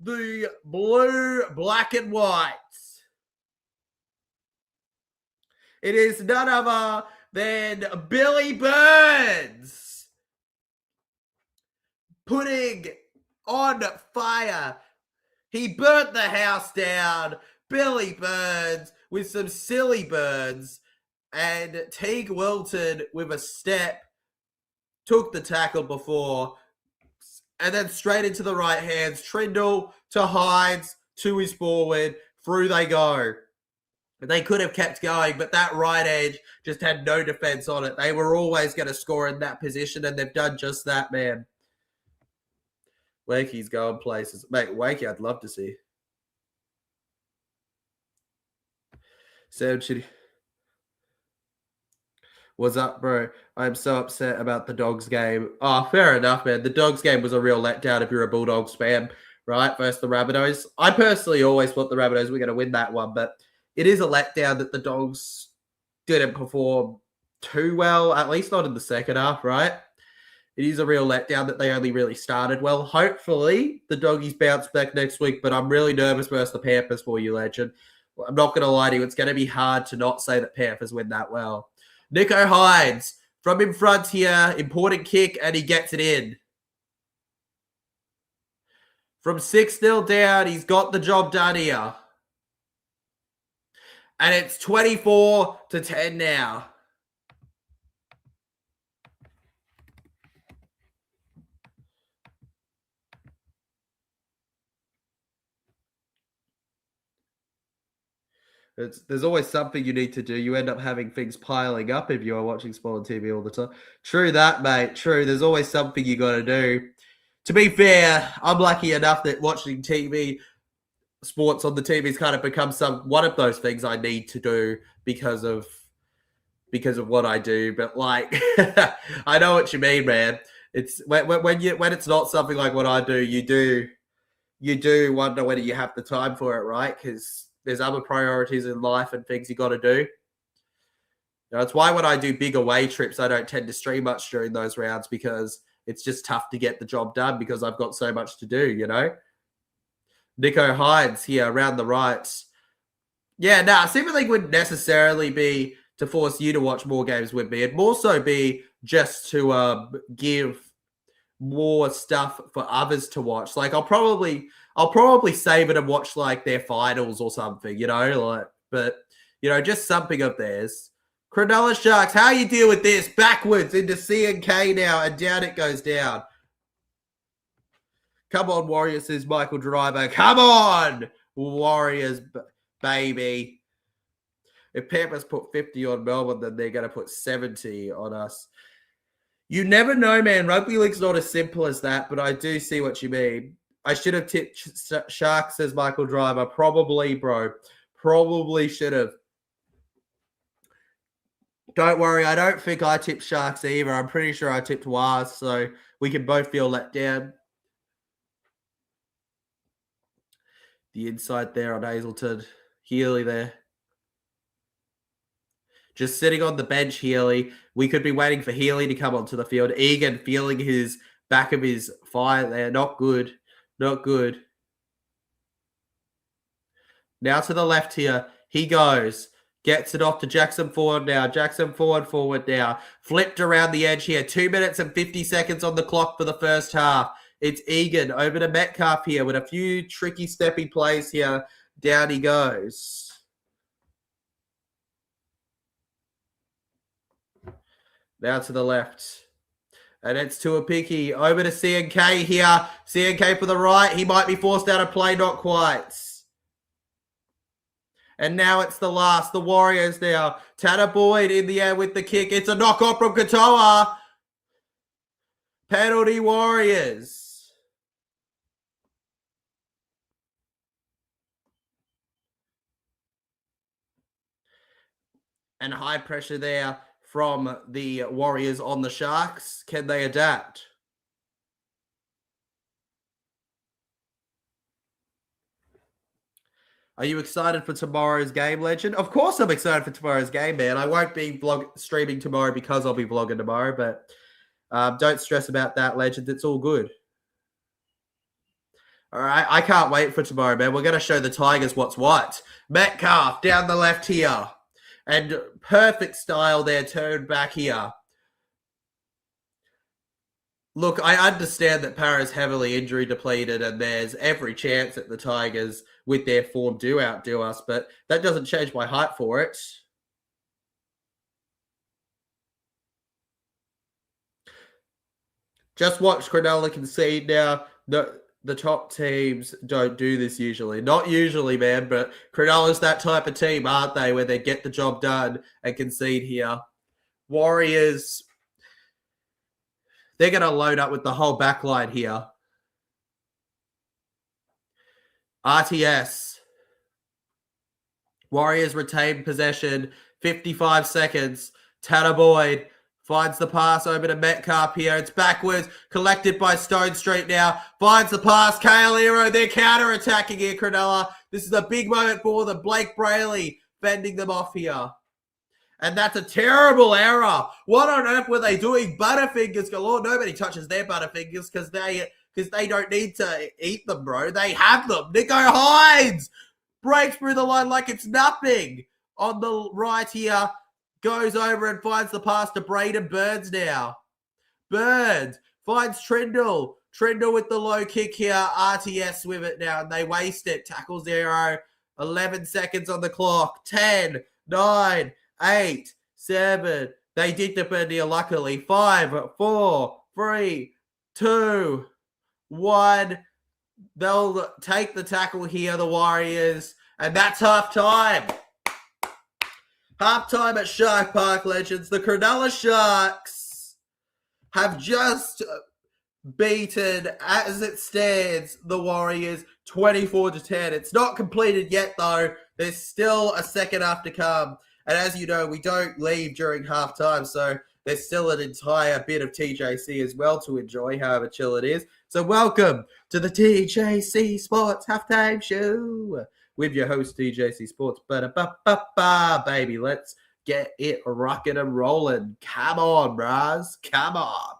the blue, black and whites. It is none other than Billy Burns putting on fire. He burnt the house down. Billy Burns with some silly burns. And Teague Wilton with a step took the tackle before. And then straight into the right hands. Trindle to Hides to his forward. Through they go. They could have kept going, but that right edge just had no defense on it. They were always going to score in that position, and they've done just that, man. Wakey's going places. Mate, Wakey, I'd love to see. Sam Chitty. What's up, bro? I'm so upset about the Dogs game. Oh, fair enough, man. The Dogs game was a real letdown if you're a Bulldogs fan, right? Versus the Rabbitohs. I personally always thought the Rabbitohs were going to win that one, but it is a letdown that the Dogs didn't perform too well, at least not in the second half, right? It is a real letdown that they only really started well. Hopefully, the Doggies bounce back next week, but I'm really nervous versus the Panthers for you, legend. I'm not going to lie to you. It's going to be hard to not say that Panthers win that well. Nico hides from in front here. Important kick, and he gets it in. From 6-0 down, he's got the job done here. And it's 24-10 now. There's always something you need to do. You end up having things piling up if you are watching sport on TV all the time. True that, mate. True. There's always something you got to do. To be fair, I'm lucky enough that watching TV, sports on the TV has kind of become one of those things I need to do because of what I do. But I know what you mean, man. It's when it's not something like what I do, you do you do wonder whether you have the time for it, right? Because there's other priorities in life and things you got to do. That's why when I do big away trips, I don't tend to stream much during those rounds because it's just tough to get the job done because I've got so much to do, you know? Nico Hines here around the right. Yeah, Super League wouldn't necessarily be to force you to watch more games with me. It'd more so be just to give more stuff for others to watch. Like I'll probably save it and watch like their finals or something, you know, like, but you know, just something of theirs. Cronulla Sharks, how you deal with this? Backwards into C&K now, and down it goes down. Come on, Warriors, says Michael Driver. Come on, Warriors, baby. If Panthers put 50 on Melbourne, then they're going to put 70 on us. You never know, man. Rugby league's not as simple as that, but I do see what you mean. I should have tipped Sharks, says Michael Driver. Probably, bro. Probably should have. Don't worry, I don't think I tipped Sharks either. I'm pretty sure I tipped Waz, so we can both feel let down. The inside there on Hazelton. Healy there. Just sitting on the bench, Healy. We could be waiting for Healy to come onto the field. Egan feeling his back of his thigh there. Not good. Not good. Now to the left here. He goes. Gets it off to Jackson Ford now. Jackson forward now. Flipped around the edge here. 2 minutes and 50 seconds on the clock for the first half. It's Egan over to Metcalf here with a few tricky steppy plays here. Down he goes. Now to the left. And it's Tuapiki over to C&K here. C&K for the right. He might be forced out of play. Not quite. And now it's the last. The Warriors now. Tanner Boyd in the air with the kick. It's a knock-off from Katoa. Penalty Warriors. And high pressure there from the Warriors on the Sharks. Can they adapt? Are you excited for tomorrow's game, Legend? Of course I'm excited for tomorrow's game, man. I won't be streaming tomorrow because I'll be vlogging tomorrow, but don't stress about that, Legend. It's all good. All right, I can't wait for tomorrow, man. We're going to show the Tigers what's what. Metcalf down the left here. And perfect style there, turned back here. Look, I understand that Para's heavily injury depleted and there's every chance that the Tigers, with their form, do outdo us, but that doesn't change my hype for it. Just watch Cronulla concede now. The top teams don't do this usually. Not usually, man, but Cronulla's that type of team, aren't they, where they get the job done and concede here. Warriors, they're going to load up with the whole back line here. RTS. Warriors retain possession. 55 seconds. Tanner Boyd finds the pass over to Metcalf here. It's backwards. Collected by Stone Street now. Finds the pass. Kayo, they're counter-attacking here, Cronulla. This is a big moment for them. Blake Brayley fending them off here. And that's a terrible error. What on earth were they doing? Butterfingers galore. Nobody touches their Butterfingers because they don't need to eat them, bro. They have them. Nico Hines breaks through the line like it's nothing. On the right here, goes over and finds the pass to Braden Burns now. Burns finds Trindle. Trindle with the low kick here. RTS with it now, and they waste it. Tackle 0. 11 seconds on the clock. 10, 9, 8, 7. They did defend here, luckily. 5, 4, 3, 2, 1. They'll take the tackle here, the Warriors. And that's half time. Half time at Shark Park, Legends. The Cronulla Sharks have just beaten, as it stands, the Warriors 24-10. It's not completed yet, though. There's still a second half to come. And as you know, we don't leave during halftime, so there's still an entire bit of TJC as well to enjoy, however chill it is. So welcome to the TJC Sports Halftime Show with your host, TJC Sports. Ba-da-ba-ba-ba, baby, let's get it rocking and rolling. Come on, bros. Come on.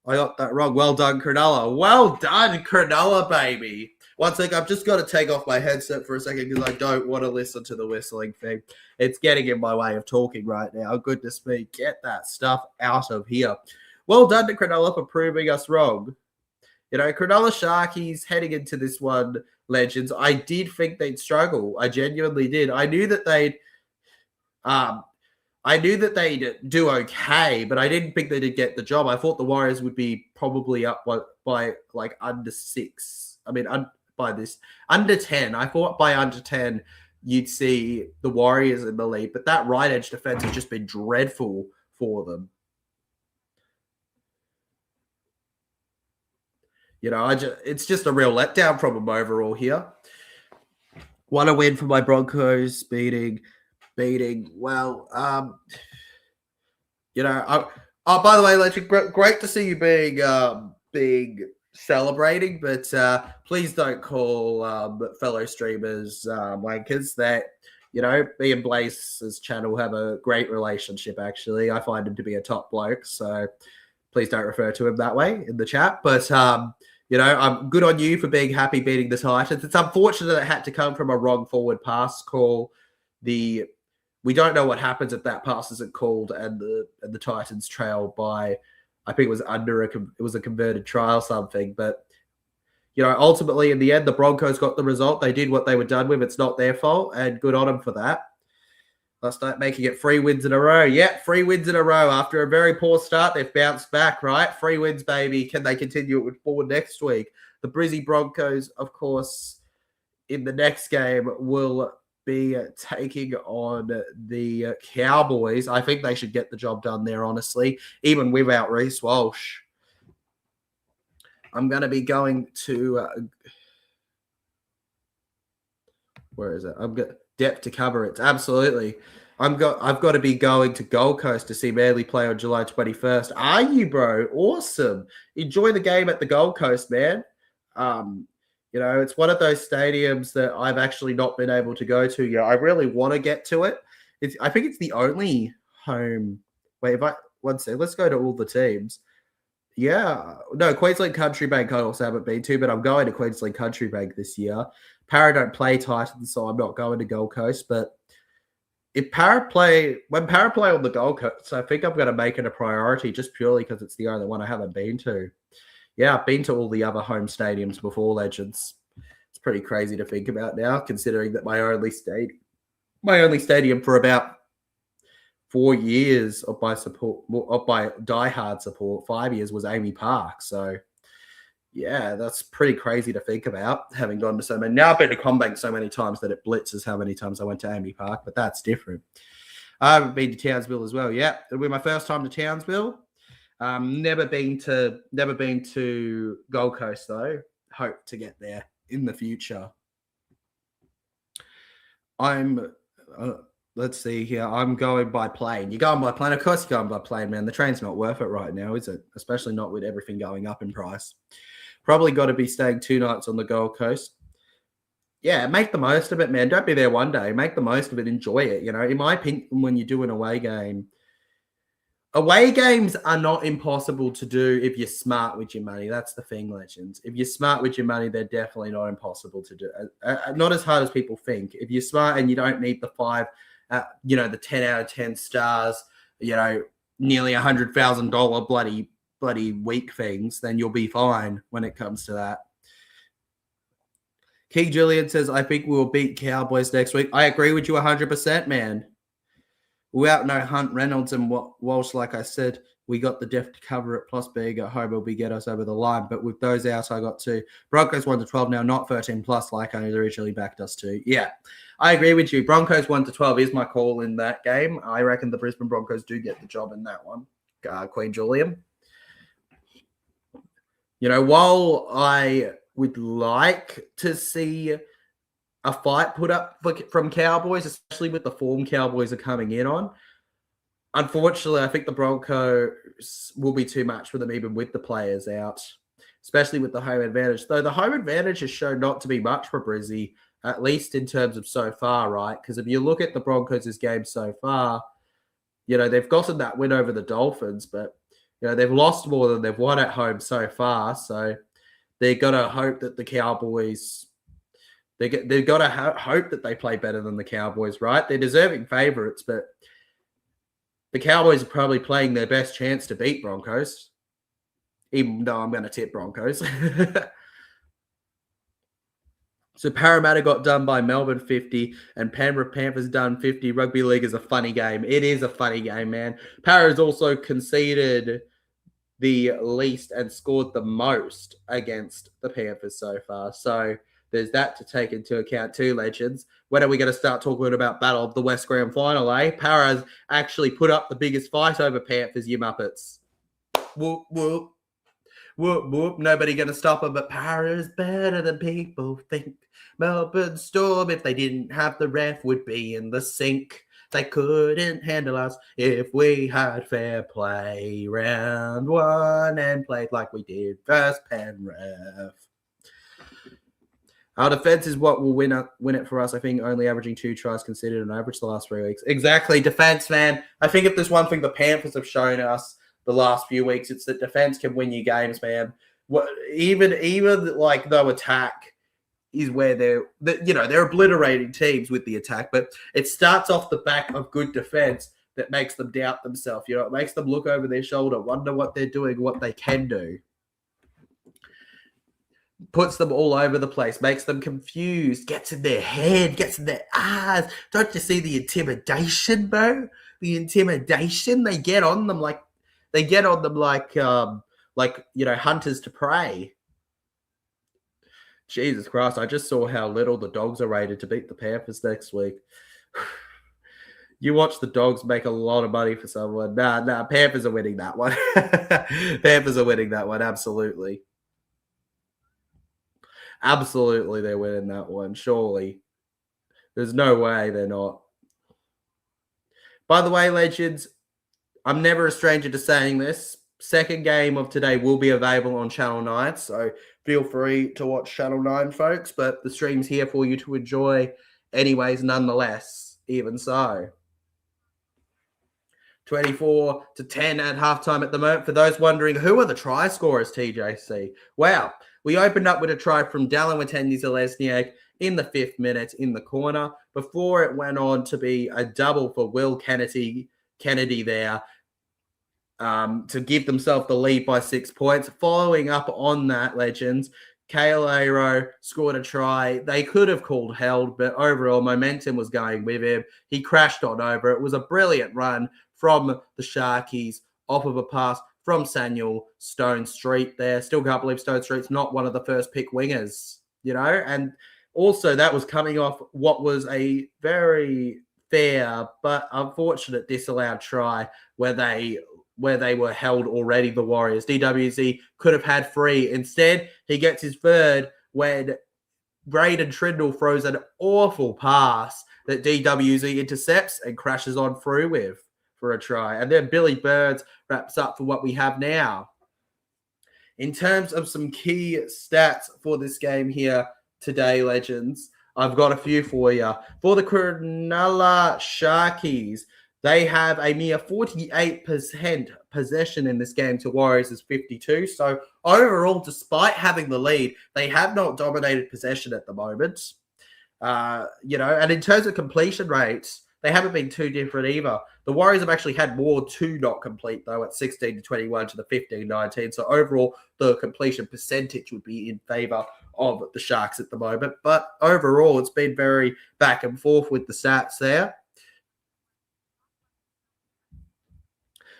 I got that wrong. Well done, Cronulla. Well done, Cronulla, baby. One sec, I've just got to take off my headset for a second because I don't want to listen to the whistling thing. It's getting in my way of talking right now. Goodness me, get that stuff out of here. Well done to Cronulla for proving us wrong. You know, Cronulla Sharkies heading into this one, Legends, I did think they'd struggle. I genuinely did. I knew that they'd do okay, but I didn't think they'd get the job. I thought the Warriors would be probably up by like under 6. I mean, by this under 10. I thought by under 10 you'd see the Warriors in the lead, but that right edge defense has just been dreadful for them. You know, it's just a real letdown from them overall here. Want to win for my Broncos, beating. Well, you know, by the way, Legend, great to see you being celebrating, but please don't call fellow streamers wankers. That, you know, me and Blaze's channel have a great relationship. Actually, I find him to be a top bloke, so please don't refer to him that way in the chat. But you know, I'm good on you for being happy beating the Titans. It's unfortunate it had to come from a wrong forward pass call. We don't know what happens if that pass isn't called and the Titans trail by, I think it was a converted try or something. But, you know, ultimately in the end, the Broncos got the result. They did what they were done with. It's not their fault, and good on them for that. Let's start making it 3 wins in a row. Yeah, 3 wins in a row. After a very poor start, they've bounced back, right? 3 wins, baby. Can they continue it with 4 next week? The Brizzy Broncos, of course, in the next game will be taking on the Cowboys. I think they should get the job done there, honestly, even without Reece Walsh. I'm going to be going to where is it? I'm got depth to cover it. Absolutely. I've got to be going to Gold Coast to see Manly play on July 21st. Are you, bro? Awesome. Enjoy the game at the Gold Coast, man. You know, it's one of those stadiums that I've actually not been able to go to yet. I really want to get to it. I think it's the only home. Wait, let's go to all the teams. Yeah. No, Queensland Country Bank I also haven't been to, but I'm going to Queensland Country Bank this year. Para don't play Titans, so I'm not going to Gold Coast. But when Para play on the Gold Coast, I think I'm going to make it a priority just purely because it's the only one I haven't been to. Yeah, I've been to all the other home stadiums before, Legends. It's pretty crazy to think about now, considering that my only stadium for about 4 years of my diehard support, 5 years, was Amy Park. So, yeah, that's pretty crazy to think about, having gone to so many. Now I've been to CommBank so many times that it blitzes how many times I went to Amy Park, but that's different. I haven't been to Townsville as well. Yeah, it'll be my first time to Townsville. Never been to Gold Coast though. Hope to get there in the future. Let's see here. I'm going by plane. You're going by plane? Of course you're going by plane, man. The train's not worth it right now, is it? Especially not with everything going up in price. Probably got to be staying 2 nights on the Gold Coast. Yeah, make the most of it, man. Don't be there one day. Make the most of it. Enjoy it. You know, in my opinion, when you do an away game, away games are not impossible to do if you're smart with your money. That's the thing, Legends. If you're smart with your money, they're definitely not impossible to do. Not as hard as people think. If you're smart and you don't need the 5, the 10 out of 10 stars, you know, nearly $100,000 bloody week things, then you'll be fine when it comes to that. King Julian says, I think we'll beat Cowboys next week. I agree with you 100%, man. Without no Hunt, Reynolds, and Walsh, like I said, we got the depth to cover it, plus being at home will get us over the line. But with those out, I got 2. Broncos 1-12 now, not 13 plus like I originally backed us to. Yeah, I agree with you. Broncos 1-12 is my call in that game. I reckon the Brisbane Broncos do get the job in that one. Queen Julian. You know, while I would like to see a fight put up from Cowboys, especially with the form Cowboys are coming in on, unfortunately, I think the Broncos will be too much for them, even with the players out, especially with the home advantage. Though the home advantage has shown not to be much for Brizzy, at least in terms of so far, right? Because if you look at the Broncos' game so far, they've gotten that win over the Dolphins, but, they've lost more than they've won at home so far. So they've got to hope that the Cowboys, they've got to hope that they play better than the Cowboys, right? They're deserving favorites, but the Cowboys are probably playing their best chance to beat Broncos, even though I'm going to tip Broncos. So Parramatta got done by Melbourne 50 and Penrith Panthers done 50. Rugby league is a funny game. It is a funny game, man. Para's also conceded the least and scored the most against the Panthers so far. So there's that to take into account too, legends. When are we going to start talking about Battle of the West Grand Final, eh? Para's actually put up the biggest fight over Panthers, you muppets. Whoop, whoop. Whoop, whoop, nobody going to stop them, but Para's better than people think. Melbourne Storm, if they didn't have the ref, would be in the sink. They couldn't handle us if we had fair play. Round one and played like we did first Penrith. Our defense is what will win it for us. I think only averaging 2 tries conceded on average the last 3 weeks. Exactly, defense, man. I think if there's one thing the Panthers have shown us the last few weeks, it's that defense can win you games, man. Even like though attack is where they're obliterating teams with the attack, but it starts off the back of good defense that makes them doubt themselves. It makes them look over their shoulder, wonder what they're doing, what they can do. Puts them all over the place, makes them confused, gets in their head, gets in their eyes. Don't you see the intimidation, bro? The intimidation. They get on them like hunters to prey. Jesus Christ, I just saw how little the Dogs are rated to beat the Panthers next week. You watch the Dogs make a lot of money for someone. Nah, Panthers are winning that one. Panthers are winning that one, absolutely. Absolutely, they're winning that one, surely. There's no way they're not. By the way, legends, I'm never a stranger to saying this. Second game of today will be available on Channel 9, so feel free to watch Channel 9, folks, but the stream's here for you to enjoy anyways, nonetheless, even so. 24-10 at halftime at the moment. For those wondering, who are the try scorers, TJC? Well, we opened up with a try from Dallin Watene-Zelezniak in the 5th minute in the corner before it went on to be a double for Will Kennedy there to give themselves the lead by 6 points. Following up on that, legends, Kayo scored a try. They could have called held, but overall momentum was going with him. He crashed on over. It was a brilliant run from the Sharkies off of a pass from Samuel Stone Street there. Still can't believe Stone Street's not one of the first pick wingers, and also that was coming off what was a very fair but unfortunate disallowed try where they were held already, the Warriors. DWZ could have had 3. Instead, he gets his 3rd when Braden Trindle throws an awful pass that DWZ intercepts and crashes on through with for a try. And then Billy Burns wraps up for what we have now. In terms of some key stats for this game here today, legends, I've got a few for you. For the Cronulla Sharkies, they have a mere 48% possession in this game to Warriors' 52. So overall, despite having the lead, they have not dominated possession at the moment. And in terms of completion rates, they haven't been too different either. The Warriors have actually had more to not complete, though, at 16-21 to the 15-19. So overall, the completion percentage would be in favor of the Sharks at the moment. But overall, it's been very back and forth with the stats there.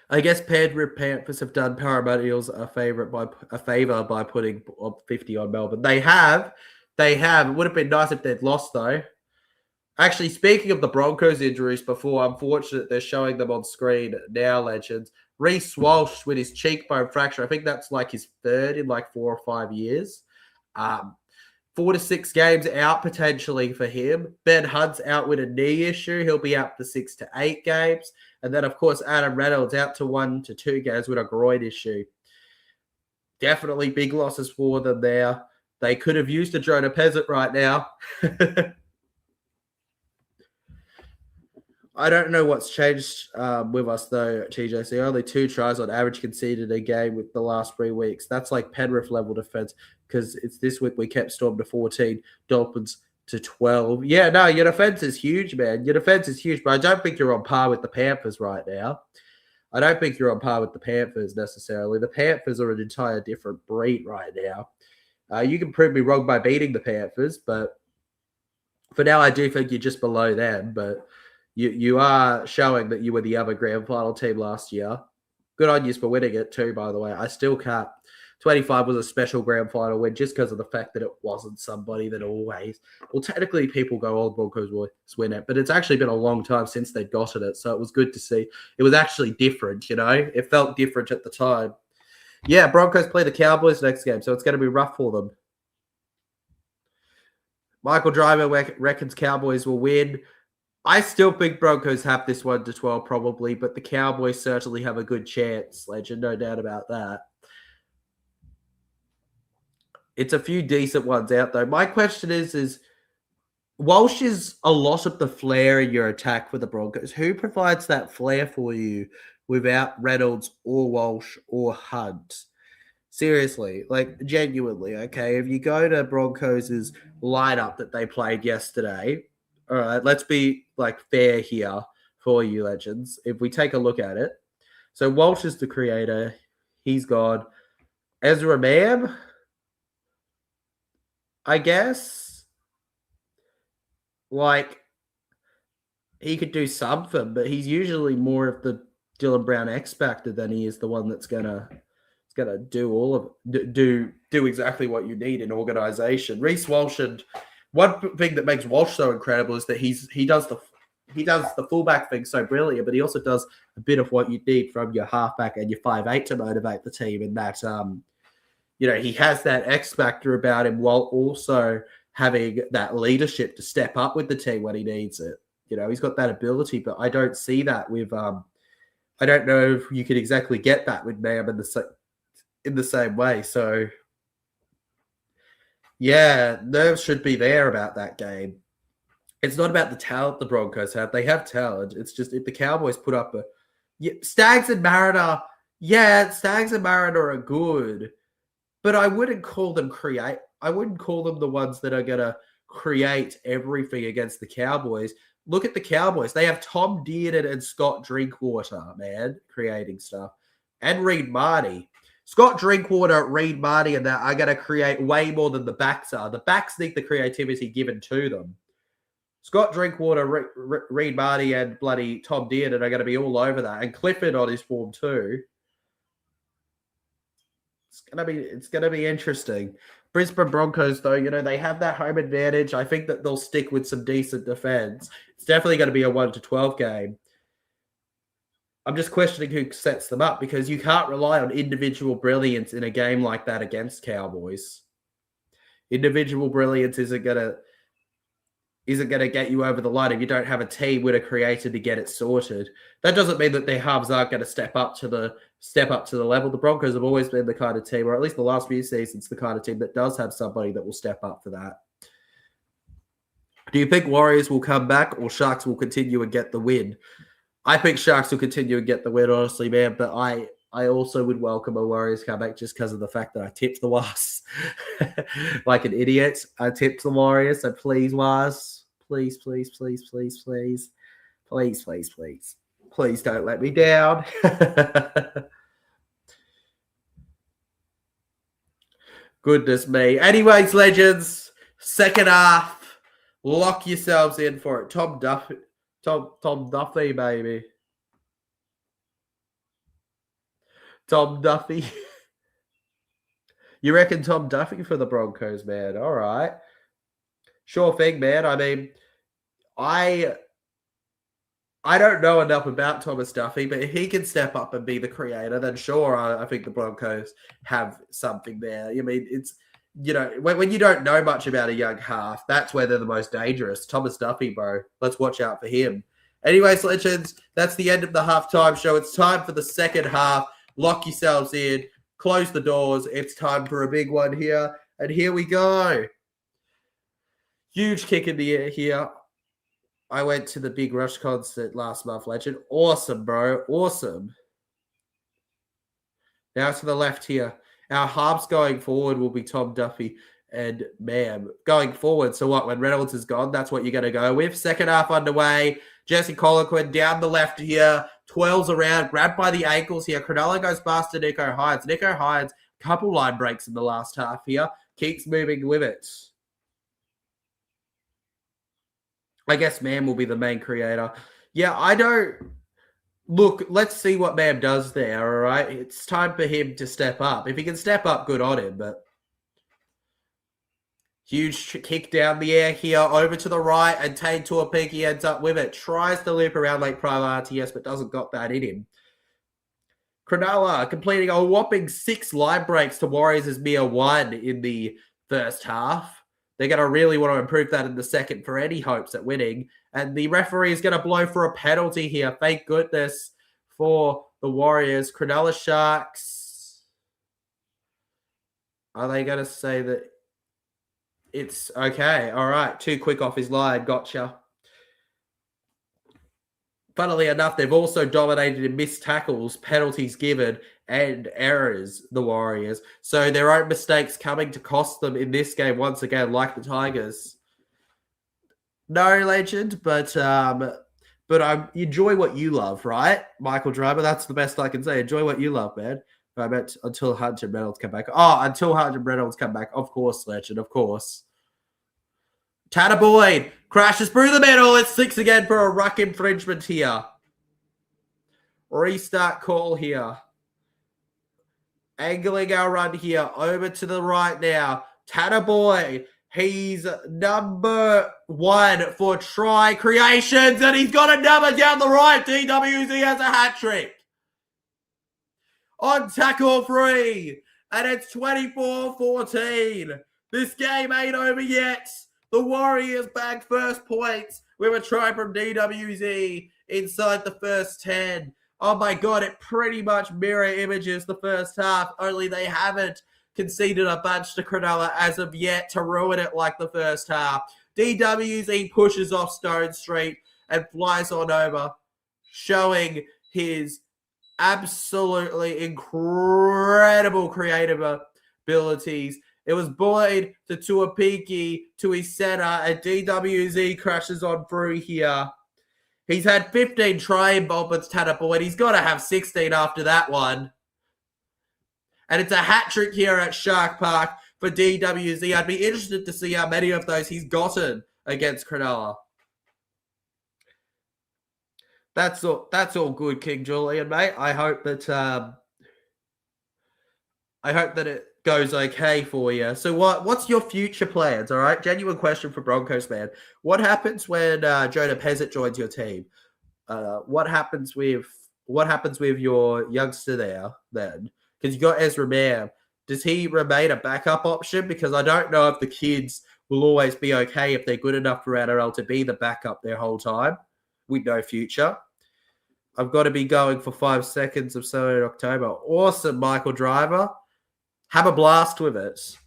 I guess Penrith Panthers have done Parramatta Eels a favor by putting 50 on Melbourne. They have. It would have been nice if they'd lost, though. Actually, speaking of the Broncos injuries before, unfortunate they're showing them on screen now, legends. Reece Walsh with his cheekbone fracture. I think that's like his 3rd in like 4 or 5 years. 4 to 6 games out potentially for him. Ben Hunt's out with a knee issue. He'll be out for 6 to 8 games. And then, of course, Adam Reynolds out to 1 to 2 games with a groin issue. Definitely big losses for them there. They could have used a Jonah Peasant right now. I don't know what's changed with us, though, TJC. Only 2 tries on average conceded a game with the last 3 weeks. That's like Penrith level defense, because it's this week we kept Storm to 14, Dolphins to 12. Yeah, no, your defense is huge, man. Your defense is huge, but I don't think you're on par with the Panthers right now. I don't think you're on par with the Panthers necessarily. The Panthers are an entire different breed right now. You can prove me wrong by beating the Panthers, but for now I do think you're just below them, but you are showing that you were the other grand final team last year. Good on you for winning it too, by the way. I still can't. 25 was a special grand final win just because of the fact that it wasn't somebody that always... Well, technically people go, oh, Broncos will win it, but it's actually been a long time since they'd gotten it, so it was good to see. It was actually different, you know? It felt different at the time. Yeah, Broncos play the Cowboys next game, so it's going to be rough for them. Michael Driver reckons Cowboys will win. I still think Broncos have this 1 to 12 probably, but the Cowboys certainly have a good chance, Legend, no doubt about that. It's a few decent ones out, though. My question is Walsh is a lot of the flair in your attack for the Broncos. Who provides that flair for you without Reynolds or Walsh or Hunt? Seriously, like genuinely, okay? If you go to Broncos' lineup that they played yesterday, all right, let's be like fair here for you, Legends. If we take a look at it, so Walsh is the creator. He's gone. Ezra Mam, I guess. Like, he could do something, but he's usually more of the Dylan Brown X factor than he is the one that's gonna do all of do exactly what you need in organization. Reece Walsh, and one thing that makes Walsh so incredible is that he does the fullback thing so brilliant, but he also does a bit of what you need from your halfback and your 5'8" to motivate the team. And that he has that X factor about him while also having that leadership to step up with the team when he needs it. He's got that ability, but I don't see that with I don't know if you could exactly get that with Mam in the same way. So yeah, nerves should be there about that game. It's not about the talent the Broncos have. They have talent. It's just if the Cowboys put up Stags and Mariner, Stags and Mariner are good, but I wouldn't call them I wouldn't call them the ones that are going to create everything against the Cowboys. Look at the Cowboys. They have Tom Dearden and Scott Drinkwater, man, creating stuff. And Reed Marty. Scott Drinkwater, Reed Marty, and that are going to create way more than the backs are. The backs need the creativity given to them. Scott Drinkwater, Reed Marty, and bloody Tom Dearden are going to be all over that. And Clifford on his form too. It's gonna be interesting. Brisbane Broncos, though, they have that home advantage. I think that they'll stick with some decent defense. It's definitely going to be a 1 to 12 game. I'm just questioning who sets them up, because you can't rely on individual brilliance in a game like that against Cowboys. Individual brilliance isn't gonna get you over the line if you don't have a team with a creator to get it sorted. That doesn't mean that their halves aren't going to step up to the level. The Broncos have always been the kind of team, or at least the last few seasons, the kind of team that does have somebody that will step up for that. Do you think Warriors will come back, or Sharks will continue and get the win? I think Sharks will continue and get the win, honestly, man. But I also would welcome a Warriors comeback just because of the fact that I tipped the Wasps like an idiot. I tipped the Warriors, so please, Wasps, please, please, please, please, please, please, please, please, please don't let me down. Goodness me. Anyways, Legends, second half, lock yourselves in for it. Tom Duffy, baby. Tom Duffy. You reckon Tom Duffy for the Broncos, man? All right. Sure thing, man. I mean, I don't know enough about Thomas Duffy, but if he can step up and be the creator, then sure, I think the Broncos have something there. I mean, you know, when you don't know much about a young half, that's where they're the most dangerous. Thomas Duffy, bro. Let's watch out for him. Anyways, legends, that's the end of the halftime show. It's time for the second half. Lock yourselves in. Close the doors. It's time for a big one here. And here we go. Huge kick in the air here. I went to the Big Rush concert last month, legend. Awesome, bro. Awesome. Now to the left here. Our halves going forward will be Tom Duffy and Mam. Going forward, so what? When Reynolds is gone, that's what you're going to go with. Second half underway. Jesse Colquhoun down the left here. Twirls around, grabbed by the ankles here. Cronulla goes past to Nico Hines. Nico Hines, couple line breaks in the last half here. Keeps moving with it. I guess Mam will be the main creator. Yeah, I don't... Look, let's see what Mam does there, all right? It's time for him to step up. If he can step up, good on him, but... Huge kick down the air here, over to the right, and Tane Tuapiki ends up with it. Tries to loop around late prime RTS, but doesn't got that in him. Cronulla completing a whopping 6 line breaks to Warriors' mere 1 in the first half. They're going to really want to improve that in the second for any hopes at winning. And the referee is going to blow for a penalty here. Thank goodness for the Warriors. Cronulla Sharks. Are they going to say that it's okay? All right. Too quick off his line. Gotcha. Funnily enough, they've also dominated in missed tackles, penalties given, and errors, the Warriors. So their own mistakes coming to cost them in this game once again, like the Tigers. No, legend, but I enjoy what you love, right, Michael Driver? That's the best I can say. Enjoy what you love, man. I meant until Hunter Reynolds come back. Oh, until Hunter Reynolds come back. Of course, legend, of course. Tanner Boyd crashes through the middle. It's 6 again for a ruck infringement here. Restart call here. Angling our run here. Over to the right now. Tanner Boyd. He's number 1 for try creations, and he's got another down the right. DWZ has a hat trick. On tackle 3, and it's 24-14. This game ain't over yet. The Warriors bag first points with a try from DWZ inside the first 10. Oh my God, it pretty much mirror images the first half, only they haven't conceded a bunch to Cronulla as of yet to ruin it like the first half. DWZ pushes off Stone Street and flies on over, showing his absolutely incredible creative abilities. It was Boyd to Tuapiki to his center, and DWZ crashes on through here. He's had 15 try involvements, Tanner Boyd. He's got to have 16 after that one. And it's a hat trick here at Shark Park for DWZ. I'd be interested to see how many of those he's gotten against Cronulla. That's all good, King Julian, mate. I hope that it goes okay for you. So what's your future plans, all right? Genuine question for Broncos man. What happens when Jonah Pezzett joins your team? What happens with your youngster there then? Because you got Ezra Mam. Does he remain a backup option? Because I don't know if the kids will always be okay if they're good enough for NRL to be the backup their whole time with no future. I've got to be going for 5 seconds of summer in October. Awesome, Michael Driver. Have a blast with it.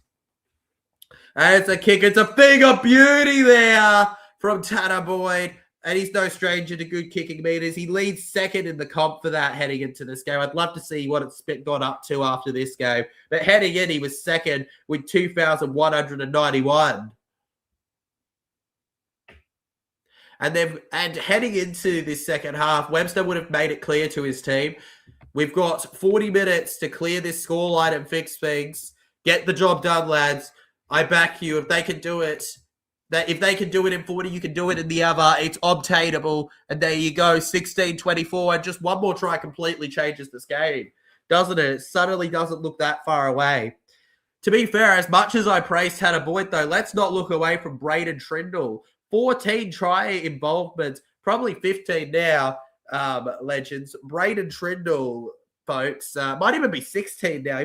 And it's a kick. It's a thing of beauty there from Tanner Boyd. And he's no stranger to good kicking meters. He leads second in the comp for that heading into this game. I'd love to see what it's gone up to after this game. But heading in, he was second with 2,191. And heading into this second half, Webster would have made it clear to his team, we've got 40 minutes to clear this scoreline and fix things. Get the job done, lads. I back you. If they can do it, if they can do it in 40, you can do it in the other. It's obtainable. And there you go, 16-24. And just one more try completely changes this game, doesn't it? It suddenly doesn't look that far away. To be fair, as much as I praise Tanner Boyd, though, let's not look away from Braden Trindle. 14 try involvements, probably 15 now, legends. Braden Trindle, folks, might even be 16 now.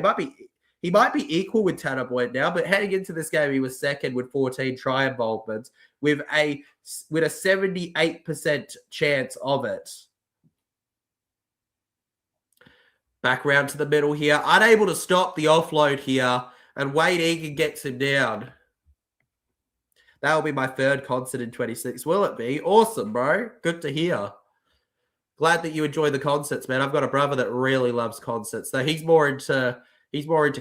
He might be equal with Tanner Boyd now, but heading into this game, he was second with 14 try involvements with a 78% chance of it. Back round to the middle here. Unable to stop the offload here. And Wade Egan gets him down. That will be my third concert in 26. Will it be? Awesome, bro. Good to hear. Glad that you enjoy the concerts, man. I've got a brother that really loves concerts. So he's more into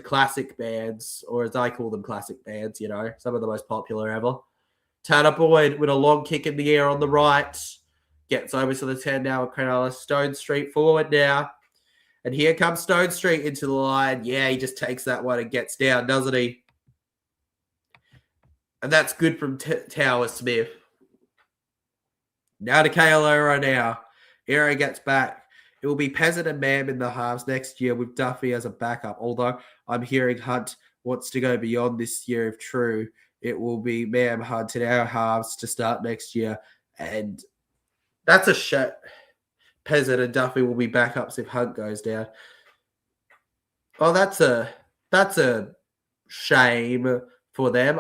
classic bands, or as I call them, classic bands, you know, some of the most popular ever. Tanner Boyd with a long kick in the air on the right. Gets over to the 10 now with Cronulla. Stone Street forward now. And here comes Stone Street into the line. Yeah, he just takes that one and gets down, doesn't he? And that's good from Tower Smith. Now to Kayo now. Aaron gets back. It will be Peasant and Mam in the halves next year with Duffy as a backup. Although I'm hearing Hunt wants to go beyond this year if true. It will be Mam, Hunt in our halves to start next year. And that's a shit. Peasant and Duffy will be backups if Hunt goes down. Oh, that's a shame for them.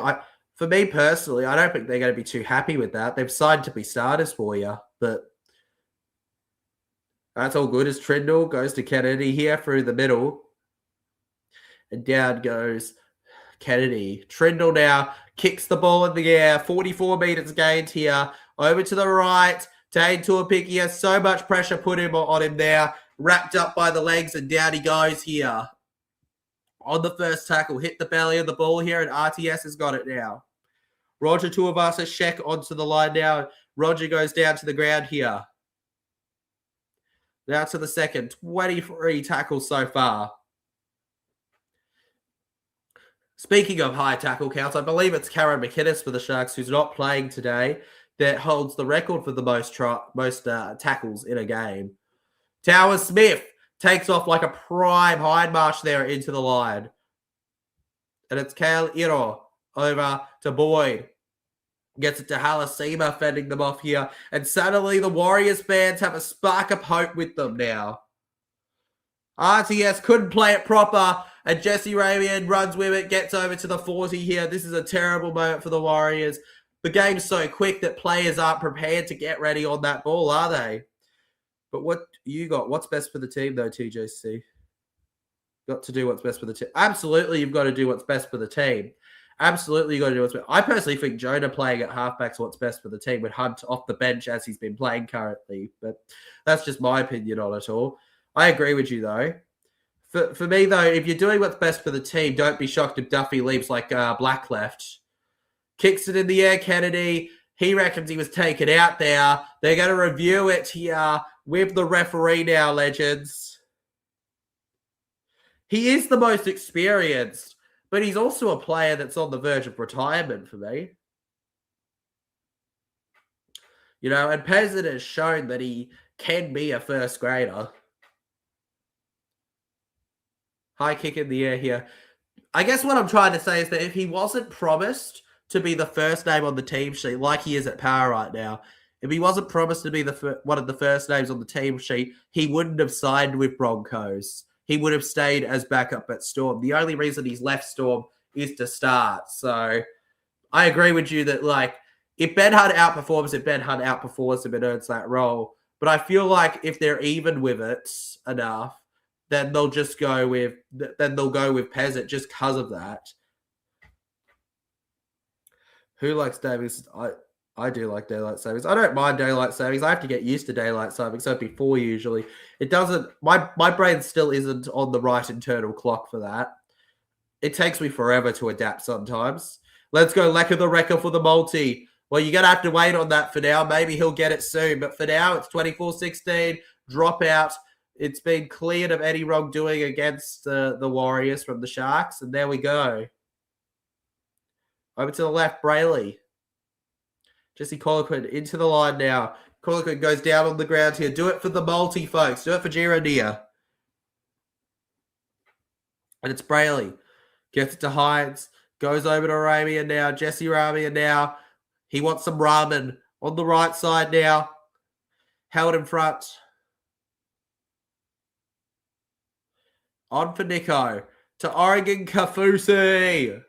For me personally, I don't think they're going to be too happy with that. They've signed to be starters for you, but that's all good as Trindle goes to Kennedy here through the middle. And down goes Kennedy. Trindle now kicks the ball in the air. 44 meters gained here. Over to the right. Dane Tuapiki he has so much pressure put on him there. Wrapped up by the legs and down he goes here. On the first tackle. Hit the belly of the ball here and RTS has got it now. Roger Tuivasa Sheck onto the line now. Roger goes down to the ground here. Now to the second. 23 tackles so far. Speaking of high tackle counts, I believe it's Karen McInnes for the Sharks, who's not playing today, that holds the record for the most tackles in a game. Tower Smith takes off like a prime Hindmarsh there into the line. And it's Kale Iro over to Boyd. Gets it to Halasima, fending them off here. And suddenly the Warriors fans have a spark of hope with them now. RTS couldn't play it proper. And Jesse Ramian runs with it, gets over to the 40 here. This is a terrible moment for the Warriors. The game's so quick that players aren't prepared to get ready on that ball, are they? But what you got? What's best for the team, though, TJC? Got to do what's best for the team. Absolutely, you've got to do what's best for the team. Absolutely, you've got to do what's best. I personally think Jonah playing at halfback's what's best for the team with Hunt off the bench as he's been playing currently. But that's just my opinion on it all. I agree with you, though. For me, though, if you're doing what's best for the team, don't be shocked if Duffy leaves like Black left. Kicks it in the air, Kennedy. He reckons he was taken out there. They're going to review it here with the referee now, legends. He is the most experienced, but he's also a player that's on the verge of retirement for me. You know, and Peasant has shown that he can be a first grader. High kick in the air here. I guess what I'm trying to say is that if he wasn't promised to be the first name on the team sheet, like he is at Power right now, if he wasn't promised to be one of the first names on the team sheet, he wouldn't have signed with Broncos. He would have stayed as backup at Storm. The only reason he's left Storm is to start. So I agree with you that, like, if Ben Hunt outperforms him and earns that role. But I feel like if they're even with it enough, then they'll go with Peasant just because of that. Who likes Davies? I do like daylight savings. I don't mind daylight savings. I have to get used to daylight savings. So before usually, it doesn't. My brain still isn't on the right internal clock for that. It takes me forever to adapt sometimes. Let's go Lecker the Wrecker for the multi. Well, you're gonna have to wait on that for now. Maybe he'll get it soon, but for now it's 24-16 dropout. It's been cleared of any wrongdoing against the Warriors from the Sharks. And there we go. Over to the left, Brayley. Jesse Colquhoun into the line now. Colquhoun goes down on the ground here. Do it for the multi, folks. Do it for Girondia. And it's Brayley. Gets it to Hines. Goes over to Ramian now. Jesse Ramian now. He wants some ramen. On the right side now. Held in front. On for Nico. to Oregon Kafusi.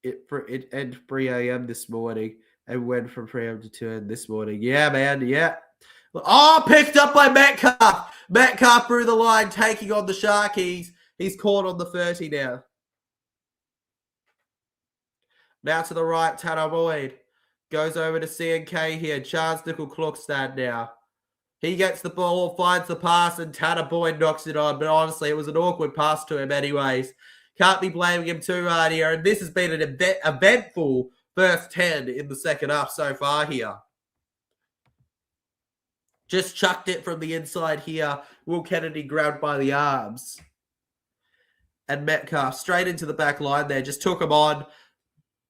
It ended 3 a.m. this morning and went from 3 a.m. to 2 a.m. this morning. Yeah, man. Yeah. Oh, picked up by Metcalf. Metcalf through the line, taking on the Sharkies. He's caught on the 30 now. Now to the right, Tanner Boyd. Goes over to CNK here. Charles Nickel-Klokstad now. He gets the ball, finds the pass, and Tanner Boyd knocks it on. But honestly, it was an awkward pass to him anyways. Can't be blaming him too hard here. And this has been an eventful first 10 in the second half so far here. Just chucked it from the inside here. Will Kennedy grabbed by the arms. And Metcalf straight into the back line there. Just took him on.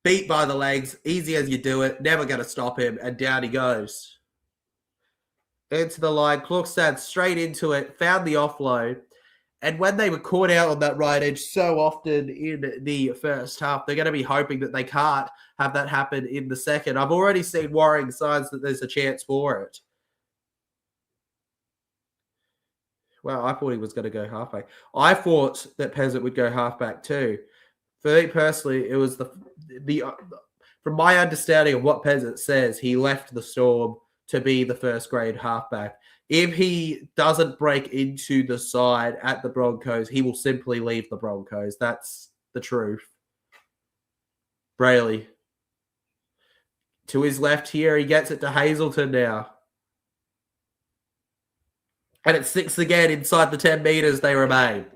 Beat by the legs. Easy as you do it. Never going to stop him. And down he goes. Into the line. Klokstad straight into it. Found the offload. And when they were caught out on that right edge so often in the first half, they're going to be hoping that they can't have that happen in the second. I've already seen worrying signs that there's a chance for it. Well, I thought he was going to go halfback. I thought that Peasant would go halfback too. For me personally, it was the from my understanding of what Peasant says, he left the Storm to be the first grade halfback. If he doesn't break into the side at the Broncos, he will simply leave the Broncos. That's the truth. Brayley. To his left here, he gets it to Hazelton now. And it's 6 again inside the 10 meters they remain.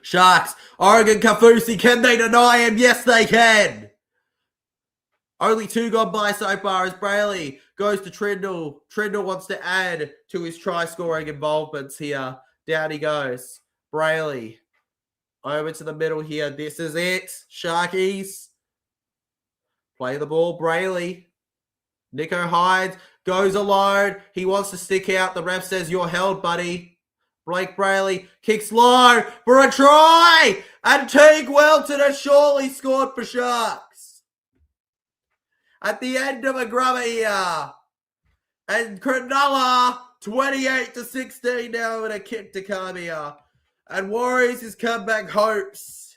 Sharks, Oregon Kafusi, can they deny him? Yes, they can. Only 2 gone by so far as Brayley goes to Trindle. Trindle wants to add to his try-scoring involvements here. Down he goes. Brayley over to the middle here. This is it. Sharkies. Play the ball. Brayley. Nico Hyde goes alone. He wants to stick out. The ref says, you're held, buddy. Blake Brayley kicks low for a try. And Teague Welton has surely scored for Sharks. At the end of a grubber here. And Cronulla, 28-16 now with a kick to come here. And Warriors' his comeback hopes.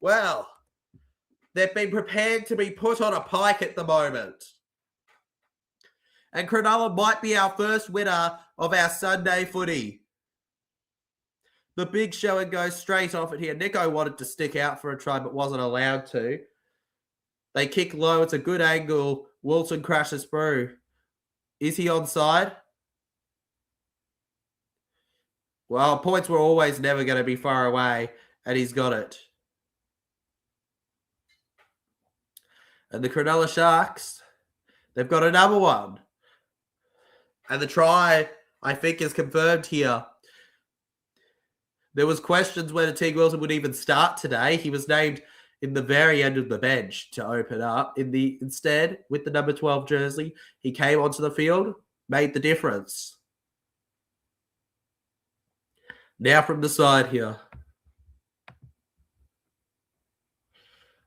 Well, they've been prepared to be put on a pike at the moment. And Cronulla might be our first winner of our Sunday footy. The big showing goes straight off it here. Nico wanted to stick out for a try but wasn't allowed to. They kick low. It's a good angle. Wilson crashes through. Is he onside? Well, points were always never going to be far away, and he's got it. And the Cronulla Sharks, they've got another one. And the try, I think, is confirmed here. There was questions whether Teague Wilson would even start today. He was named in the very end of the bench to open up. Instead, with the number 12 jersey, he came onto the field, made the difference. Now from the side here.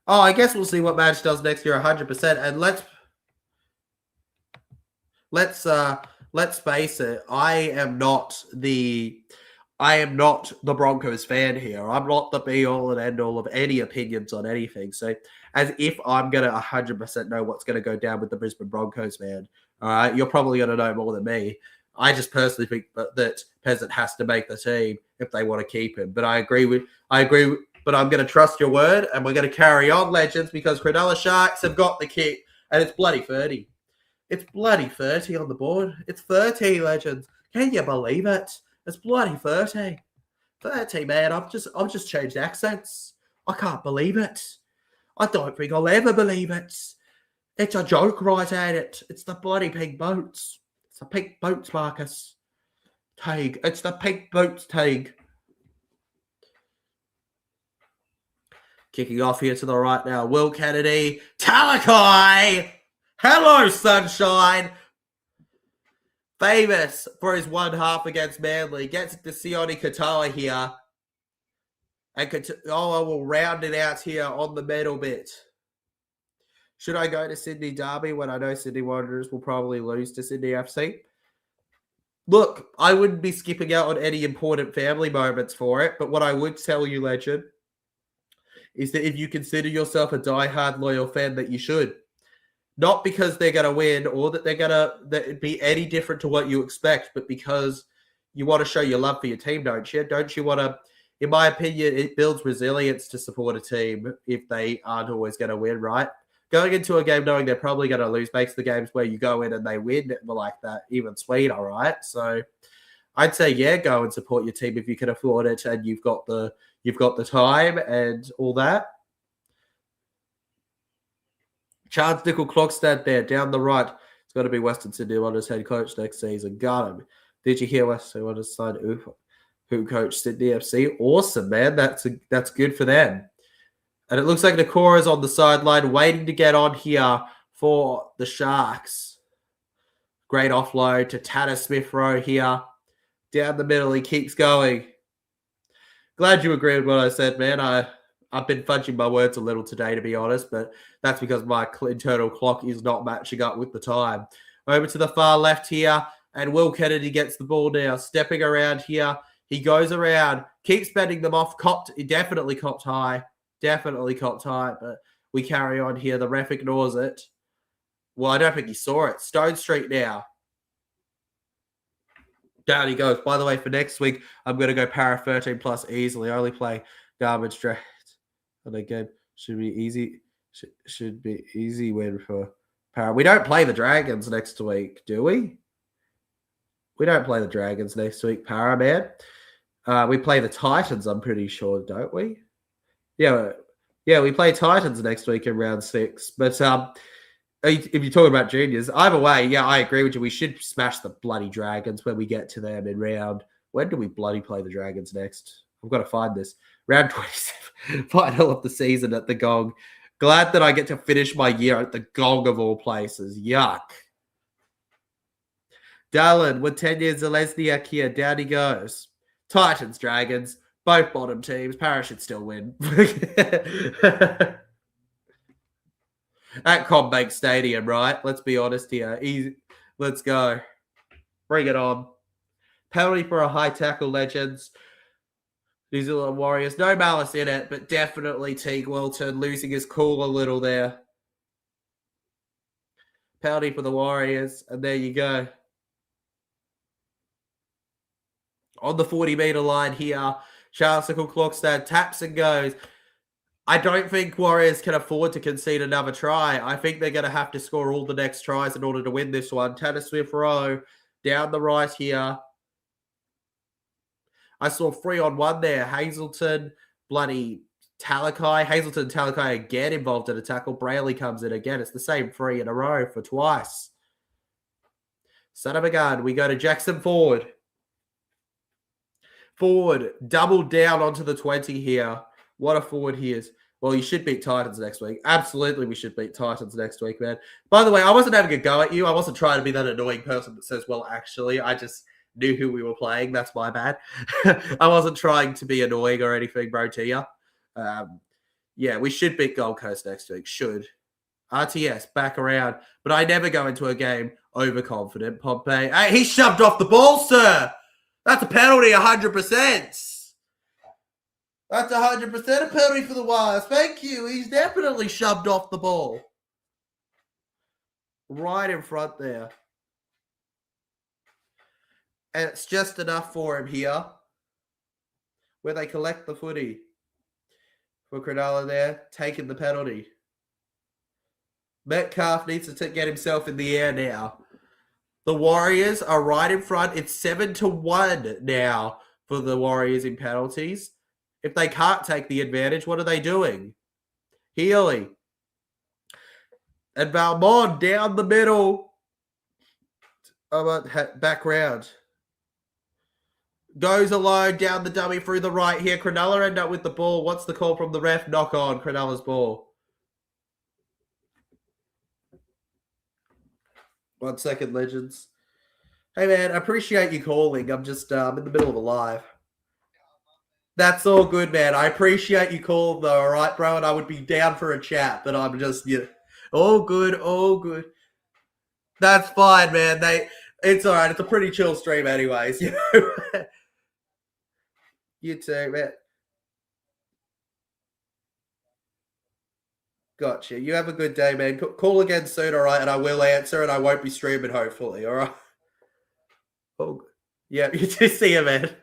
Oh, I guess we'll see what Madge does next year 100%. And let's face it, I am not the Broncos fan here. I'm not the be-all and end-all of any opinions on anything. So as if I'm going to 100% know what's going to go down with the Brisbane Broncos, man. All right, you're probably going to know more than me. I just personally think that Peasant has to make the team if they want to keep him. But I agree, but I'm going to trust your word, and we're going to carry on, legends, because Cronulla Sharks have got the kick, and it's bloody 30. It's bloody 30 on the board. It's 30, legends. Can you believe it? It's bloody 30. 30, man. I've just changed accents. I can't believe it. I don't think I'll ever believe it. It's a joke, right at it. It's the bloody pink boats. It's the pink boats, Marcus. Teague. It's the pink boats, Teague. Kicking off here to the right now. Will Kennedy. Talakai. Hello, sunshine. Famous for his one half against Manly. Gets it to Sione Katoa here. And Katoa will round it out here on the middle bit. Should I go to Sydney Derby when I know Sydney Wanderers will probably lose to Sydney FC? Look, I wouldn't be skipping out on any important family moments for it, but what I would tell you, Legend, is that if you consider yourself a diehard loyal fan, that you should. Not because they're going to win or that they're going to be any different to what you expect, but because you want to show your love for your team, don't you? Don't you want to, in my opinion, it builds resilience to support a team if they aren't always going to win, right? Going into a game knowing they're probably going to lose makes the games where you go in and they win like that even sweeter, right? So I'd say, yeah, go and support your team if you can afford it and you've got the time and all that. Charles Nickel Clockstad there, down the right. It's got to be Western Sydney Wanderers head coach next season. Got him. Did you hear Western Wanderers sign who coach Sydney FC? Awesome, man. That's good for them. And it looks like Nakora's on the sideline waiting to get on here for the Sharks. Great offload to Tanner Smith-Rowe here. Down the middle, he keeps going. Glad you agree with what I said, man. I've been fudging my words a little today, to be honest, but that's because my internal clock is not matching up with the time. Over to the far left here, and Will Kennedy gets the ball now, stepping around here. He goes around, keeps bending them off, definitely copped high, but we carry on here. The ref ignores it. Well, I don't think he saw it. Stone Street now. Down he goes. By the way, for next week, I'm going to go para 13 plus easily. I only play garbage draft on the game. Should be easy. Should be easy win for para. We don't play the Dragons next week, do we? We don't play the Dragons next week, para, man. We play the Titans, I'm pretty sure, don't we? Yeah, we play Titans next week in round 6. But if you're talking about juniors, either way, yeah, I agree with you. We should smash the bloody Dragons when we get to them in round. When do we bloody play the Dragons next? I've got to find this. Round 27, final of the season at the Gong. Glad that I get to finish my year at the Gong of all places. Yuck. Dallin with 10 years of Lesniak here. Down he goes. Titans, Dragons, both bottom teams. Para should still win. At CommBank Stadium, right? Let's be honest here. Easy. Let's go. Bring it on. Penalty for a high tackle, Legends. New Zealand Warriors. No malice in it, but definitely Teague Wilton losing his cool a little there. Penalty for the Warriors, and there you go. On the 40-meter line here, Charles Nickel Clockstad taps and goes. I don't think Warriors can afford to concede another try. I think they're going to have to score all the next tries in order to win this one. Tanner Smith-Rowe down the right here. I saw 3-on-1 there. Hazelton, bloody Talakai. Hazelton and Talakai again involved in a tackle. Brayley comes in again. It's the same 3 in a row for twice. Son of a gun. We go to Jackson Ford. Ford doubled down onto the 20 here. What a forward he is. Well, you should beat Titans next week. Absolutely, we should beat Titans next week, man. By the way, I wasn't having a go at you. I wasn't trying to be that annoying person that says, well, actually, I just knew who we were playing. That's my bad. I wasn't trying to be annoying or anything, bro, to you. Yeah, we should beat Gold Coast next week. Should. RTS, back around. But I never go into a game overconfident. Pompey. Hey, he shoved off the ball, sir. That's a penalty, 100%. That's 100% a penalty for the Wires. Thank you. He's definitely shoved off the ball. Right in front there. And it's just enough for him here. Where they collect the footy. For Cronulla there, taking the penalty. Metcalf needs to get himself in the air now. The Warriors are right in front. It's 7-1 now for the Warriors in penalties. If they can't take the advantage, what are they doing? Healy. And Valmont down the middle. Background. Goes alone down the dummy through the right here. Cronulla end up with the ball. What's the call from the ref? Knock on Cronulla's ball. 1 second, Legends. Hey, man, I appreciate you calling. I'm just in the middle of a live. That's all good, man. I appreciate you calling, though, all right, bro? And I would be down for a chat, but I'm just, all good, all good. That's fine, man. It's all right. It's a pretty chill stream anyways. You know? You too, man. Gotcha. You have a good day, man. Call again soon, all right? And I will answer, and I won't be streaming, hopefully, all right? Oh, yeah, you too. See you, man.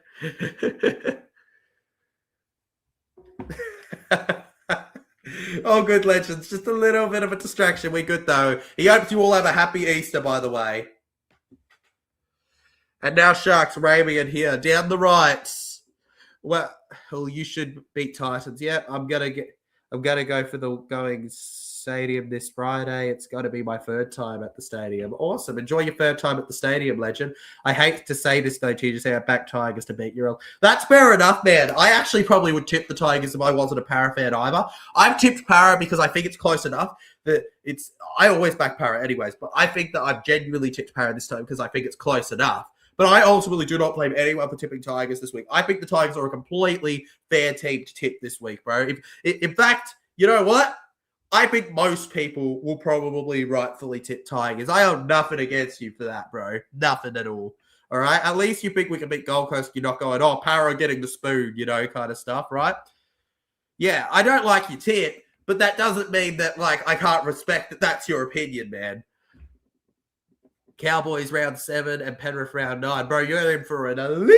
Oh, good, legends. Just a little bit of a distraction. We good, though. He hopes you all have a happy Easter, by the way. And now Sharks Raymond here. Down the right. Well, you should beat Titans. Yeah, I'm gonna go for the going stadium this Friday. It's got to be my third time at the stadium. Awesome. Enjoy your third time at the stadium, legend. I hate to say this though, to say I back Tigers to beat Euro. That's fair enough, man. I actually probably would tip the Tigers if I wasn't a Para fan either. I've tipped Para because I think it's close enough that I always back Para anyways, but I think that I've genuinely tipped Para this time because I think it's close enough. But I ultimately do not blame anyone for tipping Tigers this week. I think the Tigers are a completely fair team to tip this week, bro. In fact, you know what? I think most people will probably rightfully tip Tigers. I have nothing against you for that, bro. Nothing at all. All right? At least you think we can beat Gold Coast. You're not going, Para getting the spoon, kind of stuff, right? Yeah, I don't like your tip, but that doesn't mean that, I can't respect that that's your opinion, man. Cowboys round 7 and Penrith round 9. Bro, you're in for an elite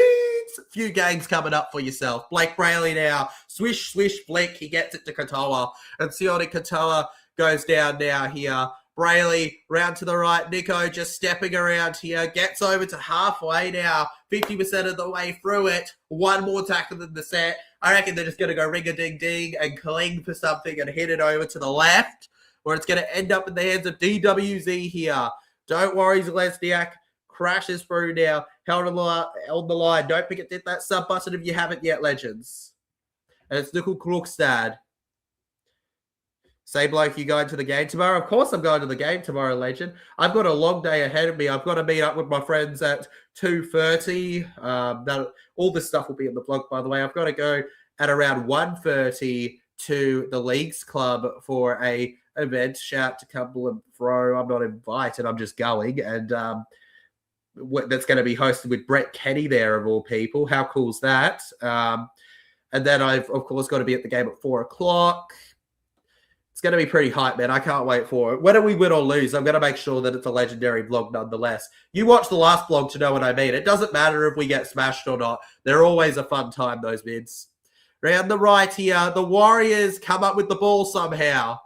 few games coming up for yourself. Blake Brayley now. Swish, swish, flick. He gets it to Katoa. And Sione Katoa goes down now here. Brayley round to the right. Nico just stepping around here. Gets over to halfway now. 50% of the way through it. One more tackle than the set. I reckon they're just going to go ring-a-ding-ding and cling for something and hit it over to the left, where it's going to end up in the hands of DWZ here. Don't worry, Zelezniak crashes through now. Held on the line. Don't forget to hit that sub button if you haven't yet, legends. And it's Nickel Krukstad. Say, bloke, you going to the game tomorrow? Of course I'm going to the game tomorrow, legend. I've got a long day ahead of me. I've got to meet up with my friends at 2:30. All this stuff will be in the vlog, by the way. I've got to go at around 1:30 to the Leagues Club for a event. Shout to Cumberland Throw. I'm not invited. I'm just going. And that's going to be hosted with Brett Kenny there, of all people. How cool is that? And then I've, of course, got to be at the game at 4 o'clock. It's going to be pretty hype, man. I can't wait for it. Whether we win or lose, I'm going to make sure that it's a legendary vlog nonetheless. You watch the last vlog to know what I mean. It doesn't matter if we get smashed or not. They're always a fun time, those mids. Round the right here, the Warriors come up with the ball somehow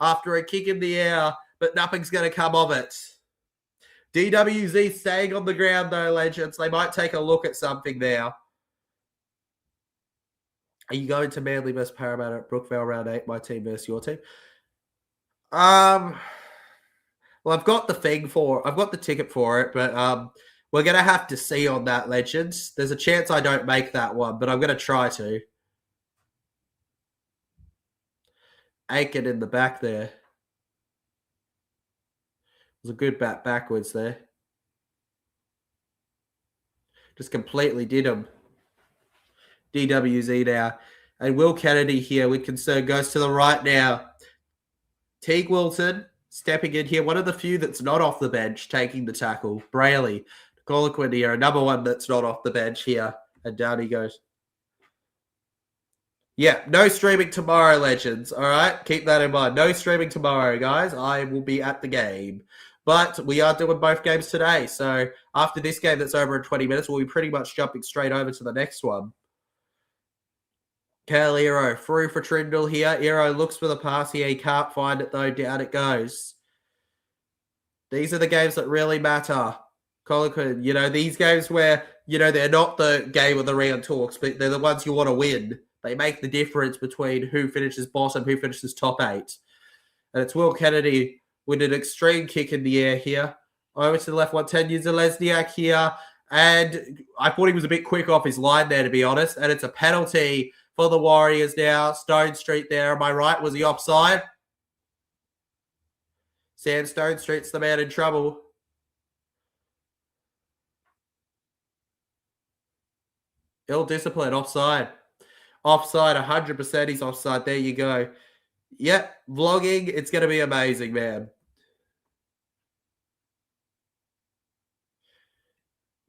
after a kick in the air, but nothing's going to come of it. DWZ staying on the ground, though, legends. They might take a look at something now. Are you going to Manly vs Parramatta at Brookvale round 8, my team versus your team? Well, I've got the ticket for it, but we're going to have to see on that, legends. There's a chance I don't make that one, but I'm going to try to. Aiken in the back there. It was a good bat backwards there. Just completely did him. DWZ now. And Will Kennedy here with concern goes to the right now. Teague Wilson stepping in here. One of the few that's not off the bench taking the tackle. Brayley. Colquhoun here. Another one that's not off the bench here. And down he goes. Yeah, no streaming tomorrow, legends. All right, keep that in mind. No streaming tomorrow, guys. I will be at the game. But we are doing both games today. So after this game that's over in 20 minutes, we'll be pretty much jumping straight over to the next one. Cal Ero through for Trindle here. Ero looks for the pass here. He can't find it, though. Down it goes. These are the games that really matter. Colquhoun, these games where, they're not the game of the round talks, but they're the ones you want to win. They make the difference between who finishes bottom, who finishes top 8. And it's Will Kennedy with an extreme kick in the air here. Over to the left, 110, Zelezniak here. And I thought he was a bit quick off his line there, to be honest. And it's a penalty for the Warriors now. Stone Street there. Am I right? Was he offside? Sam Stone Street's the man in trouble. Ill discipline, offside. Offside, 100% he's offside. There you go. Yep, vlogging, it's going to be amazing, man.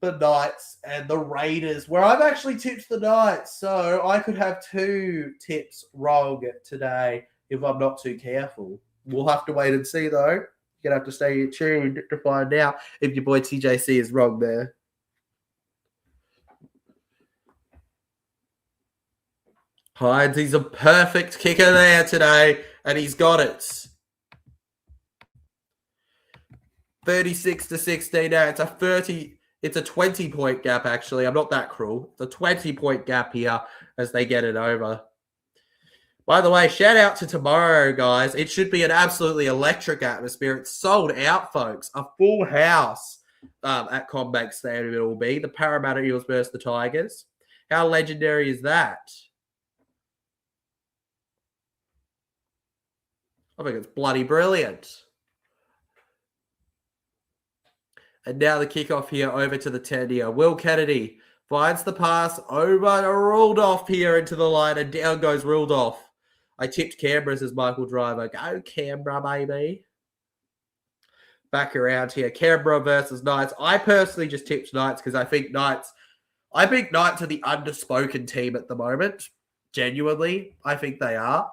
the Knights and the Raiders, where I've actually tipped the Knights. So I could have 2 tips wrong today if I'm not too careful. We'll have to wait and see, though. You're going to have to stay tuned to find out if your boy TJC is wrong there. Hines, he's a perfect kicker there today, and he's got it. 36-16 now. It's a 20-point gap, actually. I'm not that cruel. It's a 20-point gap here as they get it over. By the way, shout out to tomorrow, guys. It should be an absolutely electric atmosphere. It's sold out, folks. A full house at CommBank Stadium it will be. The Parramatta Eels versus the Tigers. How legendary is that? I think it's bloody brilliant. And now the kickoff here over to the 10 here. Will Kennedy finds the pass over to Rudolph here into the line, and down goes Rudolph. I tipped Canberra as Michael Driver. Go Canberra, baby. Back around here. Canberra versus Knights. I personally just tipped Knights because I think Knights are the underspoken team at the moment. Genuinely, I think they are.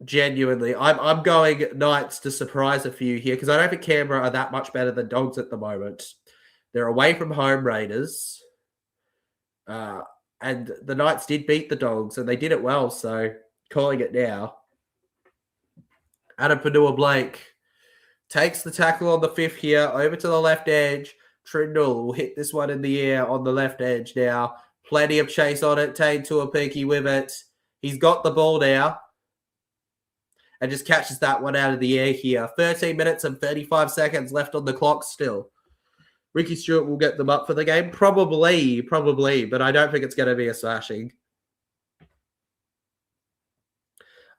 Genuinely, I'm going Knights to surprise a few here because I don't think Canberra are that much better than Dogs at the moment. They're away from home Raiders. And the Knights did beat the Dogs, and they did it well, so calling it now. Adam Panua-Blake takes the tackle on the 5th here, over to the left edge. Trindle will hit this one in the air on the left edge now. Plenty of chase on it. Tane Tuapiki with it. He's got the ball now. And just catches that one out of the air here. 13 minutes and 35 seconds left on the clock still. Ricky Stewart will get them up for the game. Probably, but I don't think it's going to be a smashing.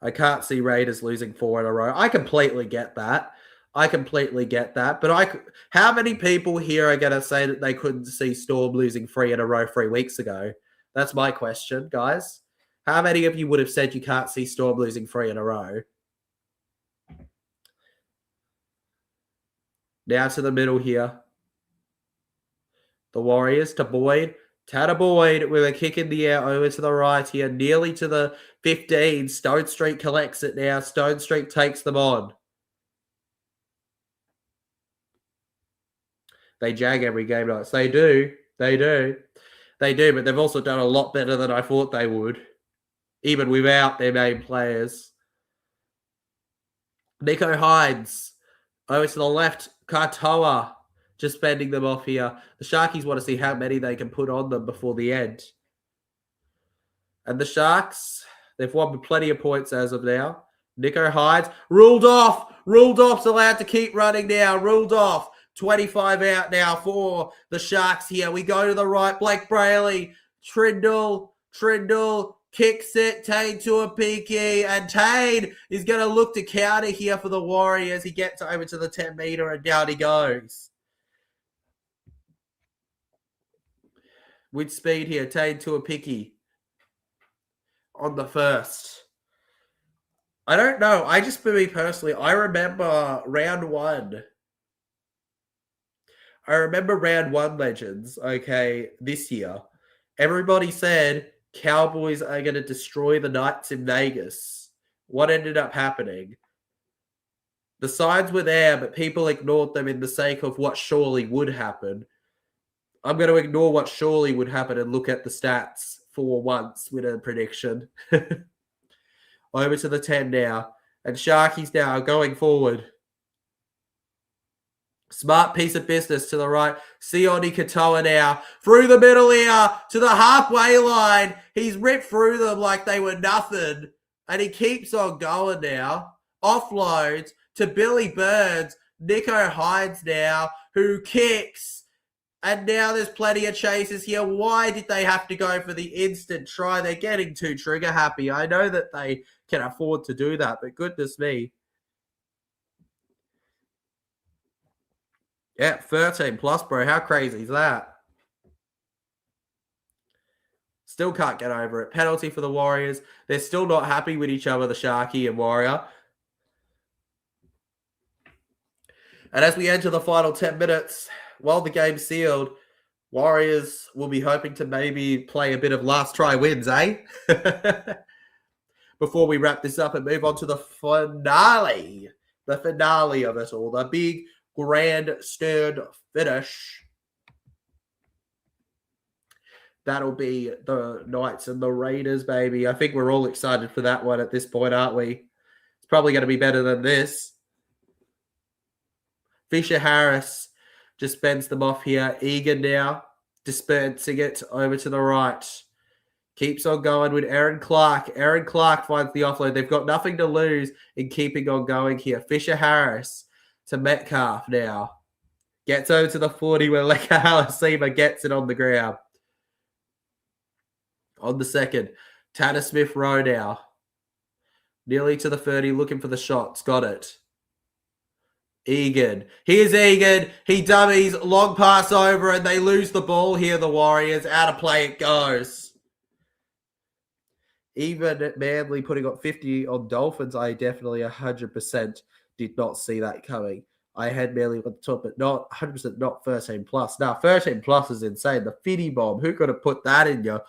I can't see Raiders losing 4 in a row. I completely get that. But how many people here are going to say that they couldn't see Storm losing 3 in a row 3 weeks ago? That's my question, guys. How many of you would have said you can't see Storm losing 3 in a row? Now to the middle here. The Warriors to Boyd. Tanner Boyd with a kick in the air over to the right here. Nearly to the 15. Stone Street collects it now. Stone Street takes them on. They jag every game night. They do, but they've also done a lot better than I thought they would, even without their main players. Nico Hines over to the left. Katoa just fending them off here. The Sharkies want to see how many they can put on them before the end. And the Sharks, they've won plenty of points as of now. Nico Hines ruled off. Rudolph's allowed to keep running now. Ruled off. 25 out now for the Sharks here. We go to the right. Blake Brayley. Trindle kicks it. Tane Tuapiki. And Tane is going to look to counter here for the Warriors. He gets over to the 10 meter and down he goes. With speed here. Tane Tuapiki on the first. I don't know. For me personally, I remember round 1. Legends, okay, this year. Everybody said Cowboys are going to destroy the Knights in Vegas. What ended up happening? The signs were there, but people ignored them in the sake of what surely would happen. I'm going to ignore what surely would happen and look at the stats for once with a prediction. Over to the 10 now. And Sharkies now going forward. Smart piece of business to the right. Sione Katoa now. Through the middle here to the halfway line. He's ripped through them like they were nothing. And he keeps on going now. Offloads to Billy Burns. Nico Hines now, who kicks. And now there's plenty of chases here. Why did they have to go for the instant try? They're getting too trigger happy. I know that they can afford to do that, but goodness me. Yeah, 13 plus, bro. How crazy is that? Still can't get over it. Penalty for the Warriors. They're still not happy with each other, the Sharky and Warrior. And as we enter the final 10 minutes, while the game's sealed, Warriors will be hoping to maybe play a bit of last try wins, eh? Before we wrap this up and move on to the finale. The finale of it all. The big grand stern finish. That'll be the Knights and the Raiders, baby. I think we're all excited for that one at this point, aren't we? It's probably going to be better than this. Fisher-Harris just bends them off here. Egan now dispensing it over to the right. Keeps on going with Aaron Clark. Aaron Clark finds the offload. They've got nothing to lose in keeping on going here. Fisher-Harris to Metcalf now. Gets over to the 40 where Leka Halasima gets it on the ground. On the second, Tanner Smith-Rowe now. Nearly to the 30, looking for the shots. Got it. Egan. Here's Egan. He dummies. Long pass over, and they lose the ball here, the Warriors. Out of play it goes. Even Manly putting up 50 on Dolphins, I definitely 100% did not see that coming. I had Manly on the top, but not 100% not 13 plus. Now, 13 plus is insane. The Fiddy bomb. Who could have put that in you?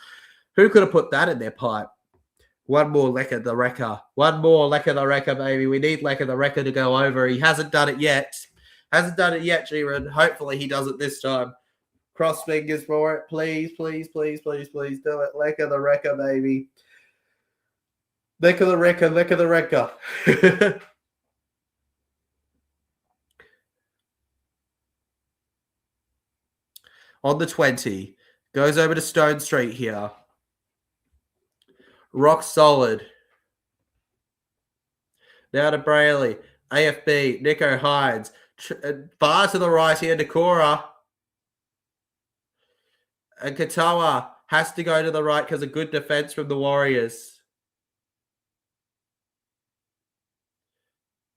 Who could have put that in their pipe? One more Leka the Wrecker. One more Leka the Wrecker, baby. We need Leka the Wrecker to go over. He hasn't done it yet. Hasn't done it yet, G-Ren. Hopefully he does it this time. Cross fingers for it. Please, please, please, please, please do it. Leka the Wrecker, baby. Leka the Wrecker, Leka the Wrecker. On the 20. Goes over to Stone Street here. Rock solid. Now to Brayley. AFB. Nico Hines. Far to the right here. Nakora. And Katoa has to go to the right because of good defense from the Warriors.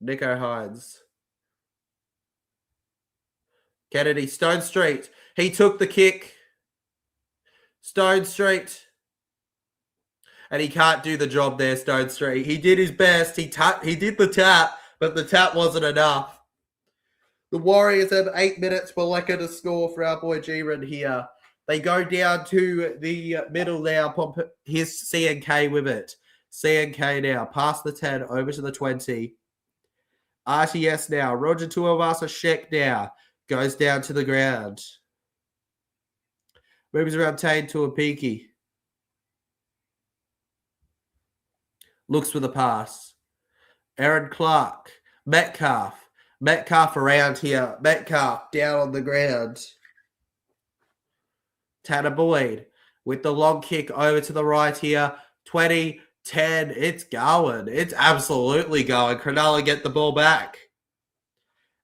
Nico Hines. Kennedy. Stone Street. He took the kick. Stone Street. And he can't do the job there, Stone Street. He did his best. He did the tap, but the tap wasn't enough. The Warriors have 8 minutes for Leka to score for our boy G-Ren here. They go down to the middle now. Here's CNK with it. CNK now. Past the 10, over to the 20. RTS now. Roger Tuivasa Sheck now. Goes down to the ground. Moves around Tane to a Peaky. Looks for the pass. Aaron Clark. Metcalf. Metcalf around here. Metcalf down on the ground. Tanner Boyd with the long kick over to the right here. 20, 10. It's going. It's absolutely going. Cronulla get the ball back.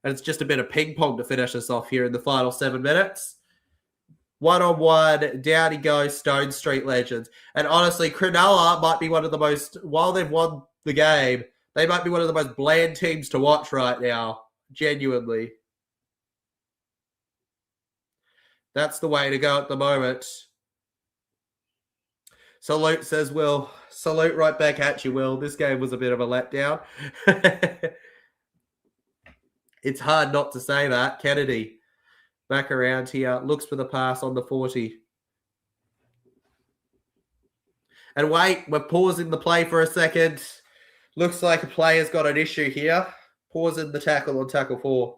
And it's just a bit of ping pong to finish us off here in the final 7 minutes. 1-on-1, down he goes, Stone Street Legends. And honestly, Cronulla might be one of the most, while they've won the game, they might be one of the most bland teams to watch right now. Genuinely. That's the way to go at the moment. Salute, says Will. Salute right back at you, Will. This game was a bit of a letdown. It's hard not to say that. Kennedy. Back around here, looks for the pass on the 40. And wait, we're pausing the play for a second. Looks like a player's got an issue here. Pausing the tackle on tackle 4.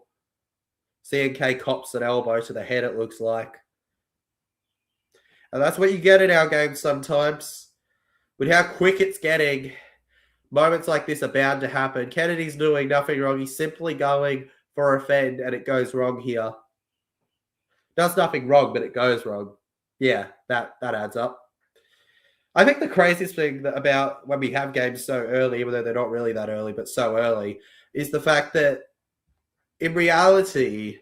CNK cops an elbow to the head, it looks like. And that's what you get in our games sometimes. With how quick it's getting, moments like this are bound to happen. Kennedy's doing nothing wrong. He's simply going for a fend, and it goes wrong here. Does nothing wrong, but it goes wrong. Yeah, that adds up. I think the craziest thing about when we have games so early, even though they're not really that early, but so early, is the fact that in reality,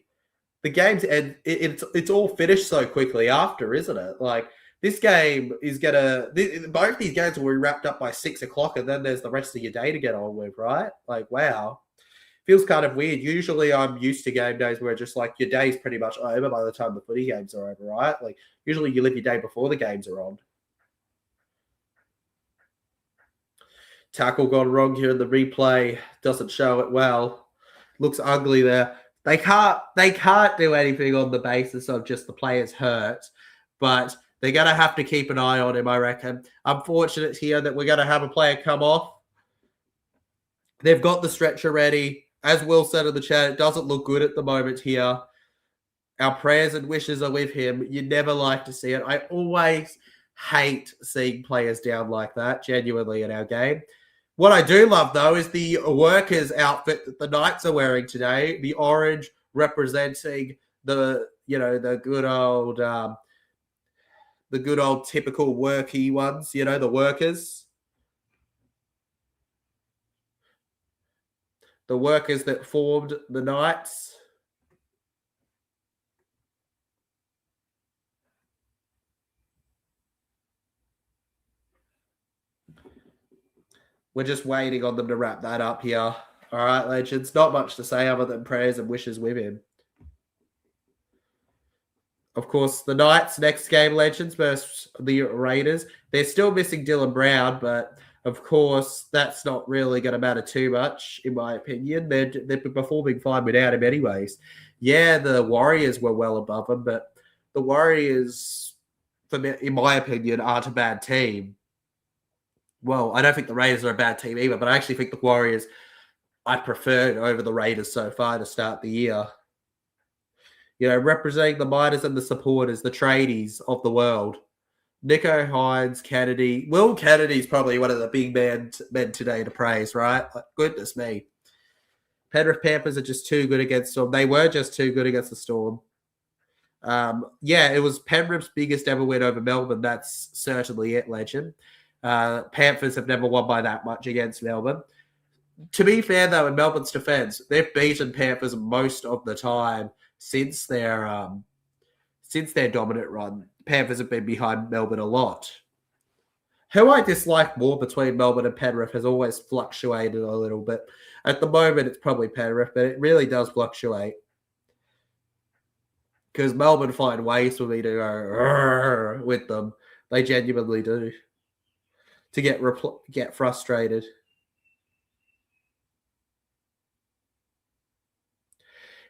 the games end. It's all finished so quickly after, isn't it? Like this game is both these games will be wrapped up by 6 o'clock, and then there's the rest of your day to get on with, right? Like wow. Feels kind of weird. Usually I'm used to game days where just like your day's pretty much over by the time the footy games are over, right? Like usually you live your day before the games are on. Tackle gone wrong here in the replay. Doesn't show it well. Looks ugly there. They can't do anything on the basis of just the players hurt, but they're going to have to keep an eye on him, I reckon. Unfortunate here that we're going to have a player come off. They've got the stretcher ready. As Will said in the chat, it doesn't look good at the moment here. Our prayers and wishes are with him. You never like to see it. I always hate seeing players down like that, genuinely, in our game. What I do love, though, is the workers' outfit that the Knights are wearing today. The orange representing the good old typical worky ones, the workers. The workers that formed the Knights. We're just waiting on them to wrap that up here. All right, legends. Not much to say other than prayers and wishes with him. Of course, the Knights' next game, legends, versus the Raiders. They're still missing Dylan Brown, but of course, that's not really going to matter too much, in my opinion. They're performing fine without him anyways. Yeah, the Warriors were well above them, but the Warriors, in my opinion, aren't a bad team. Well, I don't think the Raiders are a bad team either, but I actually think the Warriors I preferred over the Raiders so far to start the year. Representing the miners and the supporters, the tradies of the world. Nico Hines, Kennedy. Will Kennedy's probably one of the big men today to praise, right? Like, goodness me. Penrith Panthers are just too good against Storm. They were just too good against the Storm. It was Penrith's biggest ever win over Melbourne. That's certainly it, legend. Panthers have never won by that much against Melbourne. To be fair, though, in Melbourne's defense, they've beaten Panthers most of the time since their dominant run. Panthers have been behind Melbourne a lot. Who I dislike more between Melbourne and Penrith has always fluctuated a little bit. At the moment, it's probably Penrith, but it really does fluctuate. Because Melbourne find ways for me to go with them. They genuinely do. To get frustrated.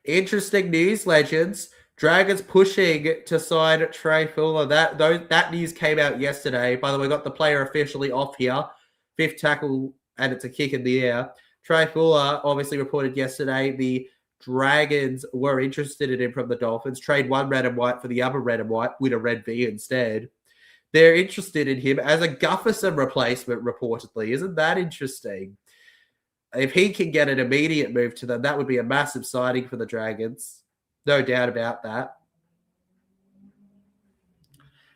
Interesting news, legends. Dragons pushing to sign Trey Fuller. That news came out yesterday. By the way, got the player officially off here. 5th tackle, and it's a kick in the air. Trey Fuller obviously reported yesterday the Dragons were interested in him from the Dolphins. Trade one red and white for the other red and white with a red V instead. They're interested in him as a Gufferson replacement, reportedly. Isn't that interesting? If he can get an immediate move to them, that would be a massive signing for the Dragons. No doubt about that.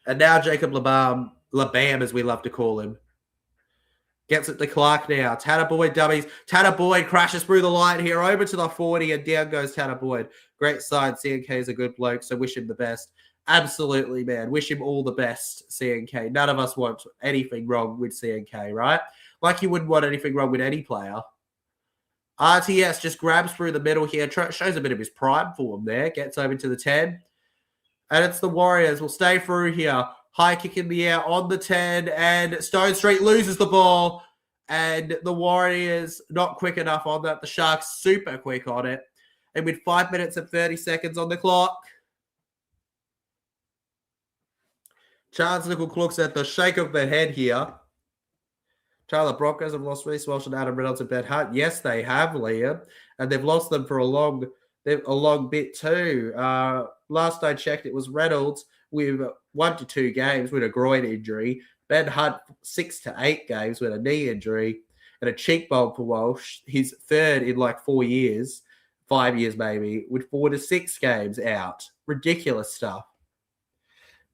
And now Jacob Labam, as we love to call him, gets it to Clark now. Tanner Boyd dummies. Tanner Boyd crashes through the line here, over to the 40, and down goes Tanner Boyd. Great side. CNK is a good bloke, so wish him the best. Absolutely, man. Wish him all the best, CNK. None of us want anything wrong with CNK, right? Like you wouldn't want anything wrong with any player. RTS just grabs through the middle here, shows a bit of his prime form there, gets over to the 10. And it's the Warriors. Will stay through here. High kick in the air on the 10, and Stone Street loses the ball. And the Warriors not quick enough on that. The Sharks super quick on it. And with 5 minutes and 30 seconds on the clock, Charles Nickel looks at the shake of the head here. Tyler Broncos have lost Reece Walsh and Adam Reynolds and Ben Hunt. Yes, they have, Liam. And they've lost them for a long bit too. Last I checked, it was Reynolds with 1 to 2 games with a groin injury. Ben Hunt, 6 to 8 games with a knee injury. And a cheekbone for Walsh. He's third in like 4 years, 5 years maybe, with 4 to 6 games out. Ridiculous stuff.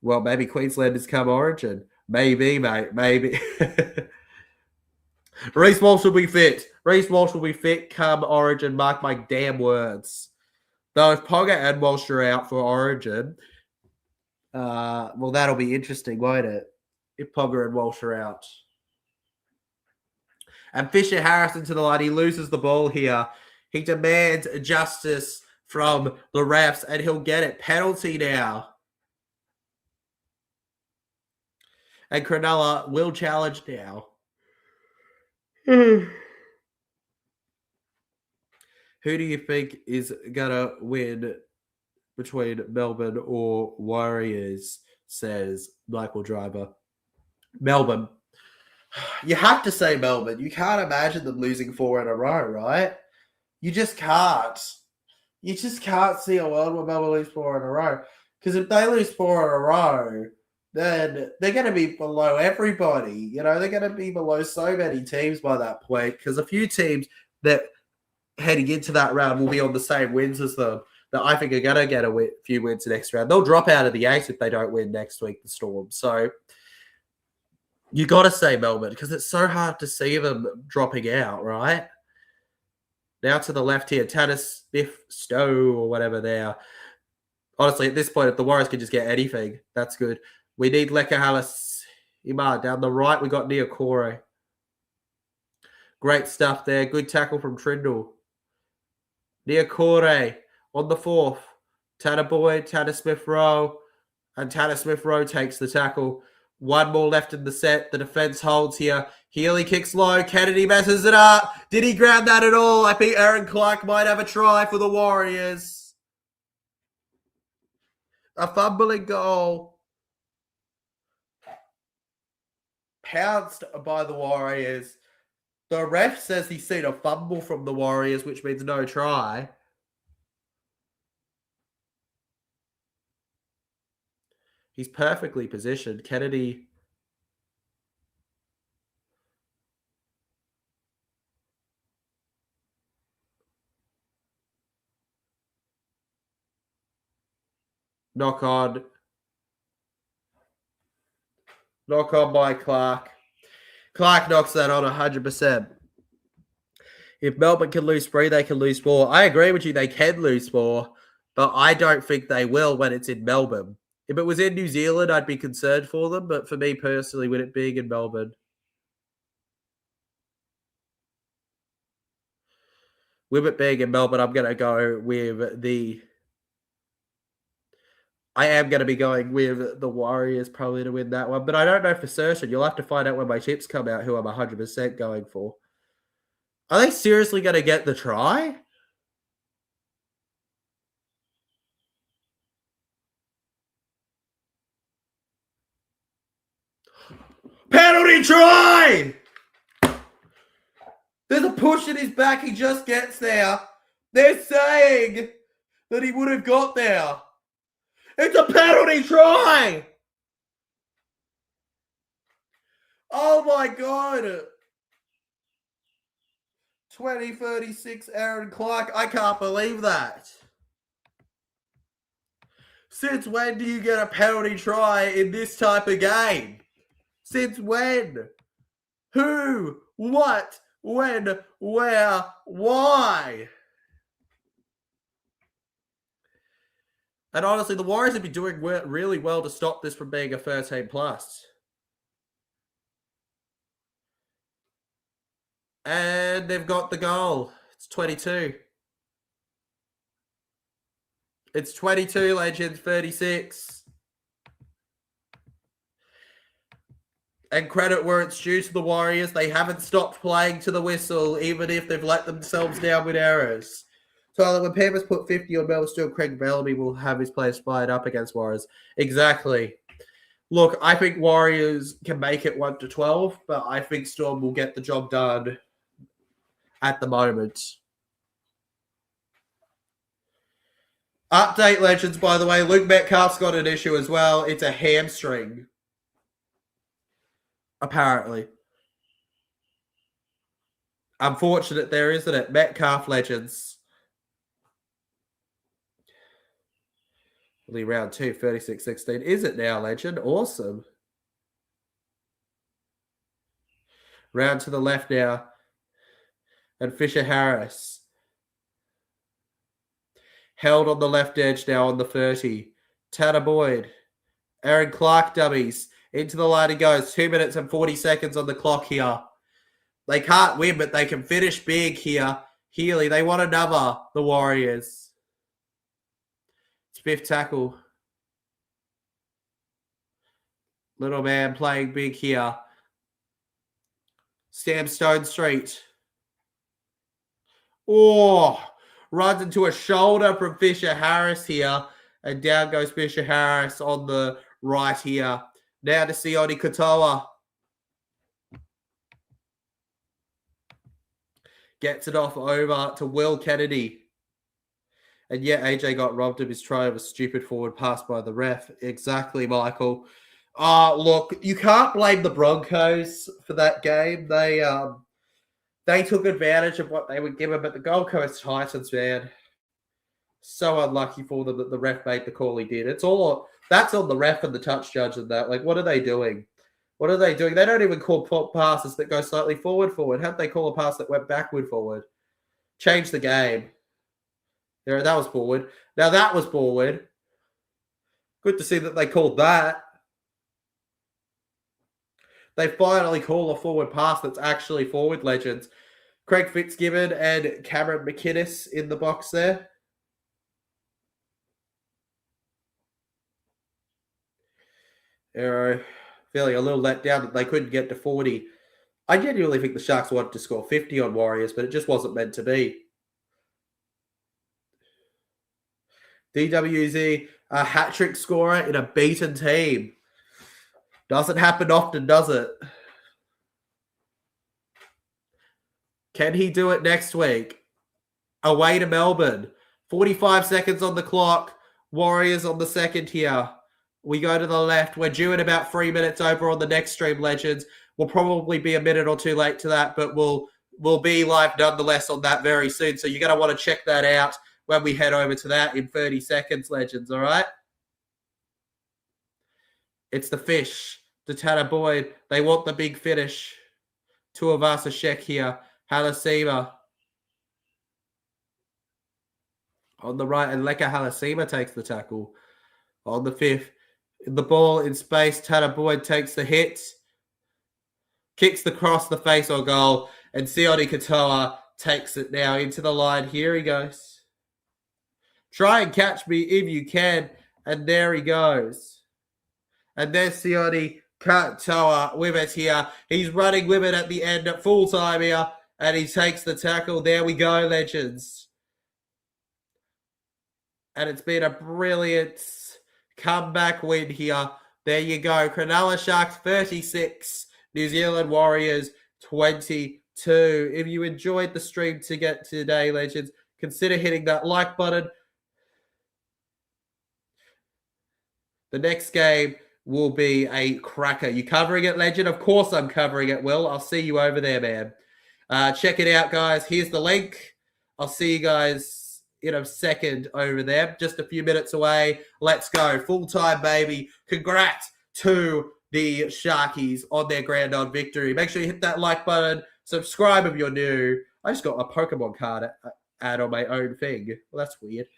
Well, maybe Queenslanders come Origin. Maybe, mate. Maybe. Reece Walsh will be fit. Reece Walsh will be fit come Origin. Mark my damn words. Though if Ponga and Walsh are out for Origin, well, that'll be interesting, won't it? If Ponga and Walsh are out. And Fisher Harrison to the line. He loses the ball here. He demands justice from the refs, and he'll get it. Penalty now. And Cronulla will challenge now. Who do you think is going to win between Melbourne or Warriors, says Michael Driver. Melbourne. You have to say Melbourne. You can't imagine them losing 4 in a row, right? You just can't. You just can't see a world where Melbourne lose 4 in a row. Because if they lose 4 in a row, then they're going to be below everybody. You know, they're going to be below so many teams by that point. Because a few teams that heading into that round will be on the same wins as them that I think are going to get a few wins next round. They'll drop out of the 8 if they don't win next week, the Storm. So you got to say Melbourne because it's so hard to see them dropping out, right? Now to the left here, Tanner Smith Stowe or whatever there. Honestly, at this point, if the Warriors could just get anything, that's good. We need Lekahalis Imar. Down the right, we got Niokore. Great stuff there. Good tackle from Trindle. Niokore on the 4th. Tanner Boyd, Tanner Smith-Rowe. And Tanner Smith-Rowe takes the tackle. 1 more left in the set. The defense holds here. Healy kicks low. Kennedy messes it up. Did he grab that at all? I think Aaron Clark might have a try for the Warriors. A fumbling goal. Pounced by the Warriors. The ref says he's seen a fumble from the Warriors, which means no try. He's perfectly positioned. Kennedy. Knock on. Knock on by Clark. Clark knocks that on 100%. If Melbourne can lose 3, they can lose 4. I agree with you, they can lose 4, but I don't think they will when it's in Melbourne. If it was in New Zealand, I'd be concerned for them, but for me personally, with it being in Melbourne. With it being in Melbourne, I'm going to go with the... I am going to be going with the Warriors probably to win that one, but I don't know for certain. You'll have to find out when my chips come out who I'm 100% going for. Are they seriously going to get the try? Penalty try! There's a push in his back. He just gets there. They're saying that he would have got there. It's a penalty try! Oh my God. 2036 Aaron Clark. I can't believe that. Since when do you get a penalty try in this type of game? Since when? Who? What? When? Where? Why? And honestly, the Warriors have been doing really well to stop this from being a 13+. And they've got the goal. It's 22. It's 22, Legends, 36. And credit where it's due to the Warriors. They haven't stopped playing to the whistle, even if they've let themselves down with errors. So when Panthers put 50 on Melbourne, still Craig Bellamy will have his players fired up against Warriors. Exactly. Look, I think Warriors can make it 1-12, but I think Storm will get the job done at the moment. Update, Legends, by the way. Luke Metcalf's got an issue as well. It's a hamstring. Apparently. Unfortunate there, isn't it? Metcalf, Legends. Only round 2, 36-16. Is it now, Legend? Awesome. Round to the left now. And Fisher Harris. Held on the left edge now on the 30. Tanner Boyd. Aaron Clark dummies. Into the line he goes. 2 minutes and 40 seconds on the clock here. They can't win, but they can finish big here. Healy, they want another, the Warriors. It's 5th tackle. Little man playing big here. Sam Stone Street. Oh, runs into a shoulder from Fisher Harris here. And down goes Fisher Harris on the right here. Now to Sione Katoa. Gets it off over to Will Kennedy. And yeah, AJ got robbed of his try of a stupid forward pass by the ref. Exactly, Michael. Look, you can't blame the Broncos for that game. They took advantage of what they were given, but the Gold Coast Titans, man, so unlucky for them that the ref made the call he did. That's on the ref and the touch judge and that. Like, what are they doing? What are they doing? They don't even call passes that go slightly forward. How'd they call a pass that went forward? Change the game. There, that was forward. Now that was forward. Good to see that they called that. They finally call a forward pass that's actually forward, legends. Craig Fitzgibbon and Cameron McInnes in the box there. Arrow feeling a little let down that they couldn't get to 40. I genuinely think the Sharks wanted to score 50 on Warriors, but it just wasn't meant to be. DWZ, a hat-trick scorer in a beaten team. Doesn't happen often, does it? Can he do it next week? Away to Melbourne. 45 seconds on the clock. Warriors on the second here. We go to the left. We're due in about 3 minutes over on the next stream, legends. We'll probably be a minute or two late to that, but we'll be live nonetheless on that very soon. So you're going to want to check that out when we head over to that in 30 seconds, legends, all right? It's the fish, the Tanner Boyd. They want the big finish. Tuivasa Shek here. Halasima on the right, and Leka Halasima takes the tackle on the 5th. The ball in space, Tanner Boyd takes the hit, kicks the cross, the face or goal, and Sione Katoa takes it now into the line. Here he goes. Try and catch me if you can, and there he goes. And there's Sione Katoa with it here. He's running with it at the end at full time here, and he takes the tackle. There we go, legends. And it's been a brilliant comeback win here. There you go. Cronulla Sharks 36, New Zealand Warriors 22. If you enjoyed the stream to get today, legends, consider hitting that like button. The next game will be a cracker. You covering it, legend? Of course I'm covering it, Will. I'll see you over there, man. Check it out, guys. Here's the link. I'll see you guys in a second over there. Just a few minutes away. Let's go. Full time, baby. Congrats to the Sharkies on their grand old victory. Make sure you hit that like button. Subscribe if you're new. I just got a Pokemon card ad on my own thing. Well, that's weird.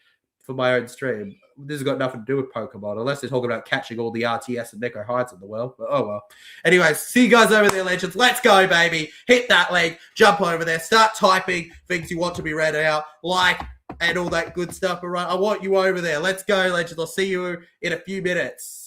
For my own stream. This has got nothing to do with Pokemon, unless they're talking about catching all the RTS and Neko Hides in the world. But oh well. Anyways, see you guys over there, legends. Let's go, baby. Hit that link. Jump over there. Start typing things you want to be read out. Like and all that good stuff. All right. I want you over there. Let's go, legends. I'll see you in a few minutes.